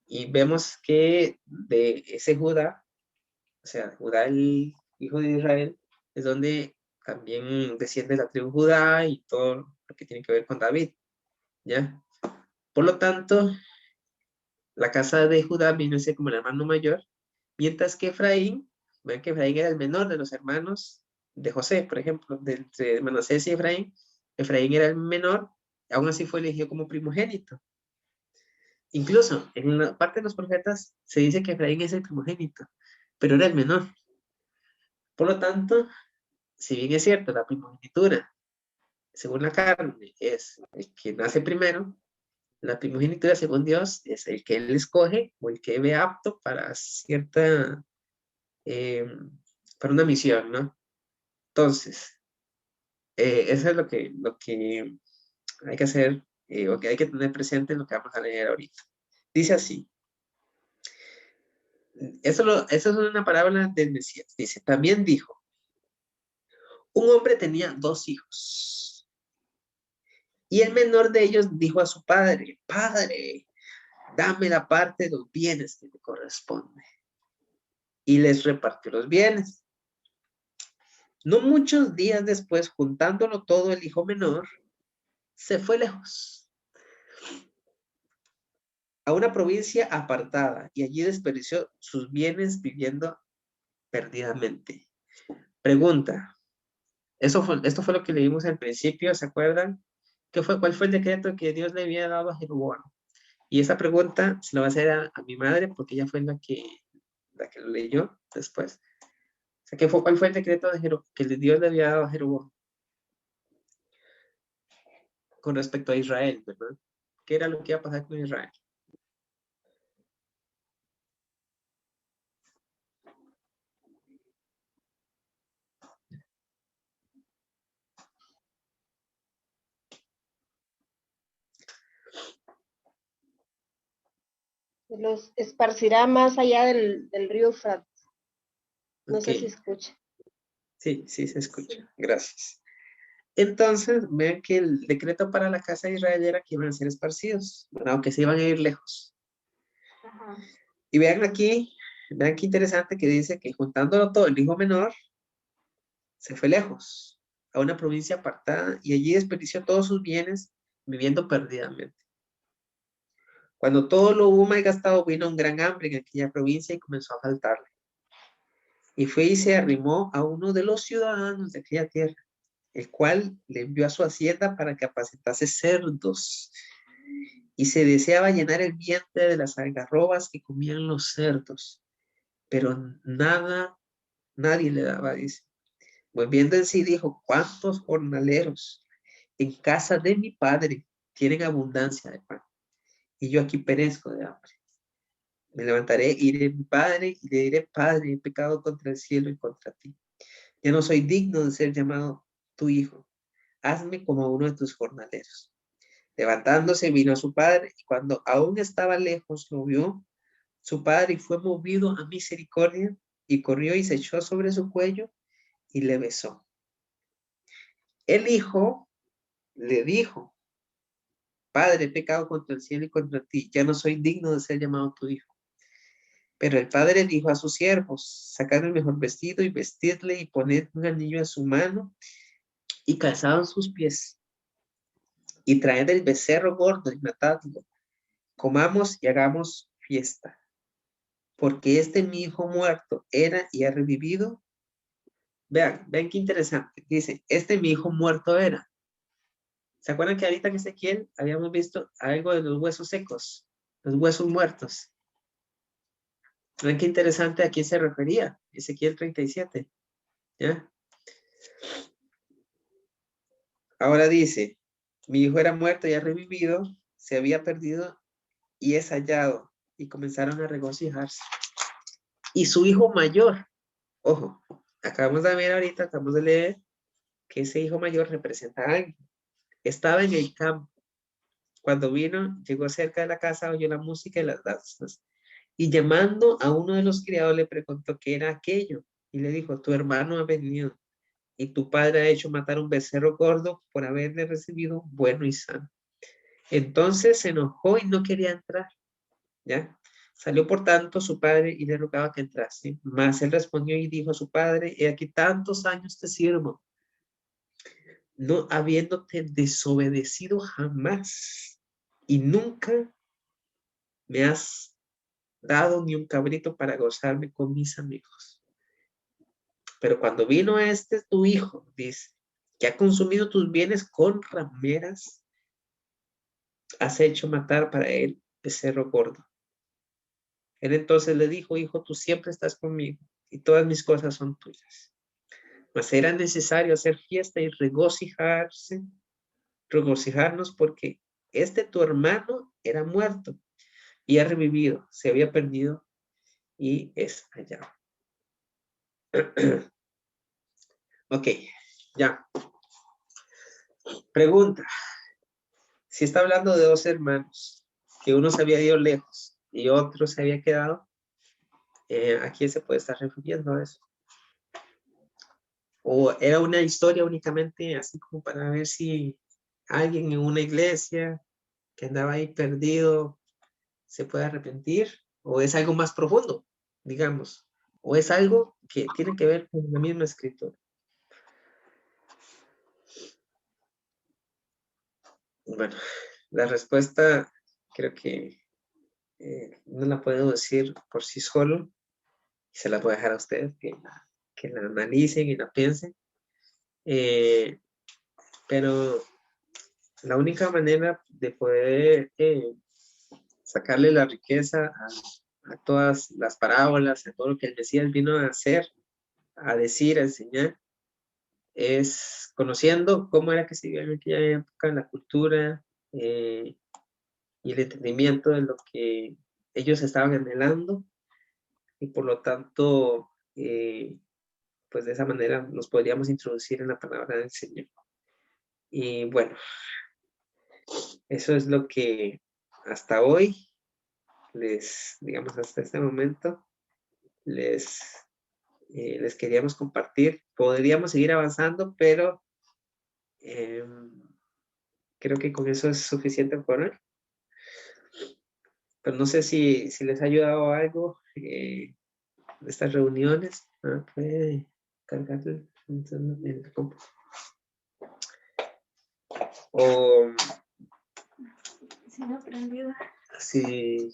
Y vemos que de ese Judá, o sea, Judá, el hijo de Israel, es donde también desciende la tribu Judá y todo lo que tiene que ver con David, ¿ya? Por lo tanto, la casa de Judá vino a ser como el hermano mayor, mientras que Efraín, ven que Efraín era el menor de los hermanos de José, por ejemplo, entre Manasés y Efraín, Efraín era el menor, aún así fue elegido como primogénito. Incluso en la parte de los profetas se dice que Efraín es el primogénito, pero era el menor. Por lo tanto, si bien es cierto, la primogenitura, según la carne, es el que nace primero, la primogenitura, según Dios, es el que Él escoge o el que ve apto para cierta, eh, para una misión, ¿no? Entonces, eso es lo que hay que hacer, o que hay que tener presente en lo que vamos a leer ahorita. Dice así, eso es una parábola del Mesías. Dice, también dijo, un hombre tenía 2 hijos, y el menor de ellos dijo a su padre, Padre, dame la parte de los bienes que me corresponde. Y les repartió los bienes. No muchos días después, juntándolo todo, el hijo menor se fue lejos, a una provincia apartada, y allí desperdició sus bienes viviendo perdidamente. Pregunta, esto fue lo que leímos al principio, ¿se acuerdan? ¿Cuál fue el decreto que Dios le había dado a Jeroboam? Y esa pregunta se la va a hacer a mi madre, porque ella fue la que lo leyó después. O sea, ¿cuál fue el decreto que Dios le había dado a Jeroboam con respecto a Israel, ¿verdad? ¿Qué era lo que iba a pasar con Israel? Los esparcirá más allá del río Eufrates. No sé si Ok, escucha. sí, sí se escucha. Gracias. Entonces, vean que el decreto para la casa de Israel era que iban a ser esparcidos, ¿verdad? Aunque se iban a ir lejos. Ajá. Y vean qué interesante que dice que juntándolo todo, el hijo menor se fue lejos, a una provincia apartada, y allí desperdició todos sus bienes, viviendo perdidamente. Cuando todo lo hubo malgastado, vino un gran hambre en aquella provincia y comenzó a faltarle. Y fue y se arrimó a uno de los ciudadanos de aquella tierra, el cual le envió a su hacienda para que apacentase cerdos. Y se deseaba llenar el vientre de las algarrobas que comían los cerdos, pero nadie le daba, dice. Volviendo en sí, dijo, ¿cuántos jornaleros en casa de mi padre tienen abundancia de pan? Y yo aquí perezco de hambre. Me levantaré, iré a mi padre y le diré, Padre, he pecado contra el cielo y contra ti. Ya no soy digno de ser llamado tu hijo. Hazme como uno de tus jornaleros. Levantándose, vino a su padre, y cuando aún estaba lejos, lo vio su padre, y fue movido a misericordia, y corrió y se echó sobre su cuello y le besó. El hijo le dijo, Padre, he pecado contra el cielo y contra ti, ya no soy digno de ser llamado tu hijo. Pero el padre dijo a sus siervos, sacad el mejor vestido y vestidle y poned un anillo en su mano y calzado en sus pies. Y traed el becerro gordo y matadlo. Comamos y hagamos fiesta. Porque mi hijo muerto era y ha revivido. Vean qué interesante. Dice, mi hijo muerto era. ¿Se acuerdan que ahorita en Ezequiel habíamos visto algo de los huesos secos? Los huesos muertos. Vean qué interesante a quién se refería. Ezequiel 37. ¿Ya? Ahora dice, mi hijo era muerto y ha revivido, se había perdido y es hallado. Y comenzaron a regocijarse. Y su hijo mayor, ojo, acabamos de ver ahorita, acabamos de leer que ese hijo mayor representa a alguien. Estaba en el campo. Cuando vino, llegó cerca de la casa, oyó la música y las danzas. Y llamando a uno de los criados le preguntó qué era aquello. Y le dijo, tu hermano ha venido y tu padre ha hecho matar un becerro gordo por haberle recibido bueno y sano. Entonces se enojó y no quería entrar. ¿Ya? Salió por tanto su padre y le rogaba que entrase. Mas él respondió y dijo a su padre, he aquí tantos años te sirvo, no habiéndote desobedecido jamás, y nunca me has dado ni un cabrito para gozarme con mis amigos. Pero cuando vino tu hijo, dice, que ha consumido tus bienes con rameras, has hecho matar para él becerro gordo. Él entonces le dijo, hijo, tú siempre estás conmigo y todas mis cosas son tuyas. Mas era necesario hacer fiesta y regocijarnos porque tu hermano era muerto y ha revivido, se había perdido y es hallado. Ok, ya. Pregunta. Si está hablando de dos hermanos, que uno se había ido lejos y otro se había quedado, ¿a quién se puede estar refiriendo a eso? ¿O era una historia únicamente así como para ver si alguien en una iglesia que andaba ahí perdido se puede arrepentir? ¿O es algo más profundo, digamos? ¿O es algo que tiene que ver con la misma escritura? Bueno, la respuesta creo que no la puedo decir por sí solo. Se la voy a dejar a ustedes que la analicen y la piensen. Pero la única manera de poder sacarle la riqueza a todas las parábolas, a todo lo que el Mesías vino a hacer, a decir, a enseñar, es conociendo cómo era que se vivía en aquella época, la cultura y el entendimiento de lo que ellos estaban anhelando, y por lo tanto, pues de esa manera nos podríamos introducir en la palabra del Señor. Y bueno, eso es lo que hasta hoy digamos, hasta este momento, les queríamos compartir. Podríamos seguir avanzando, pero creo que con eso es suficiente por hoy. Pero no sé si les ha ayudado algo estas reuniones. Puede cargar el compu. O Sí, no aprendido. sí,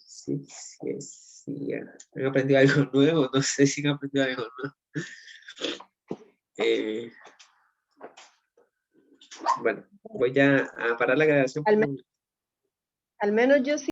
han aprendido algo nuevo. No sé si han aprendido algo nuevo. Bueno, voy a parar la grabación. Al menos yo sí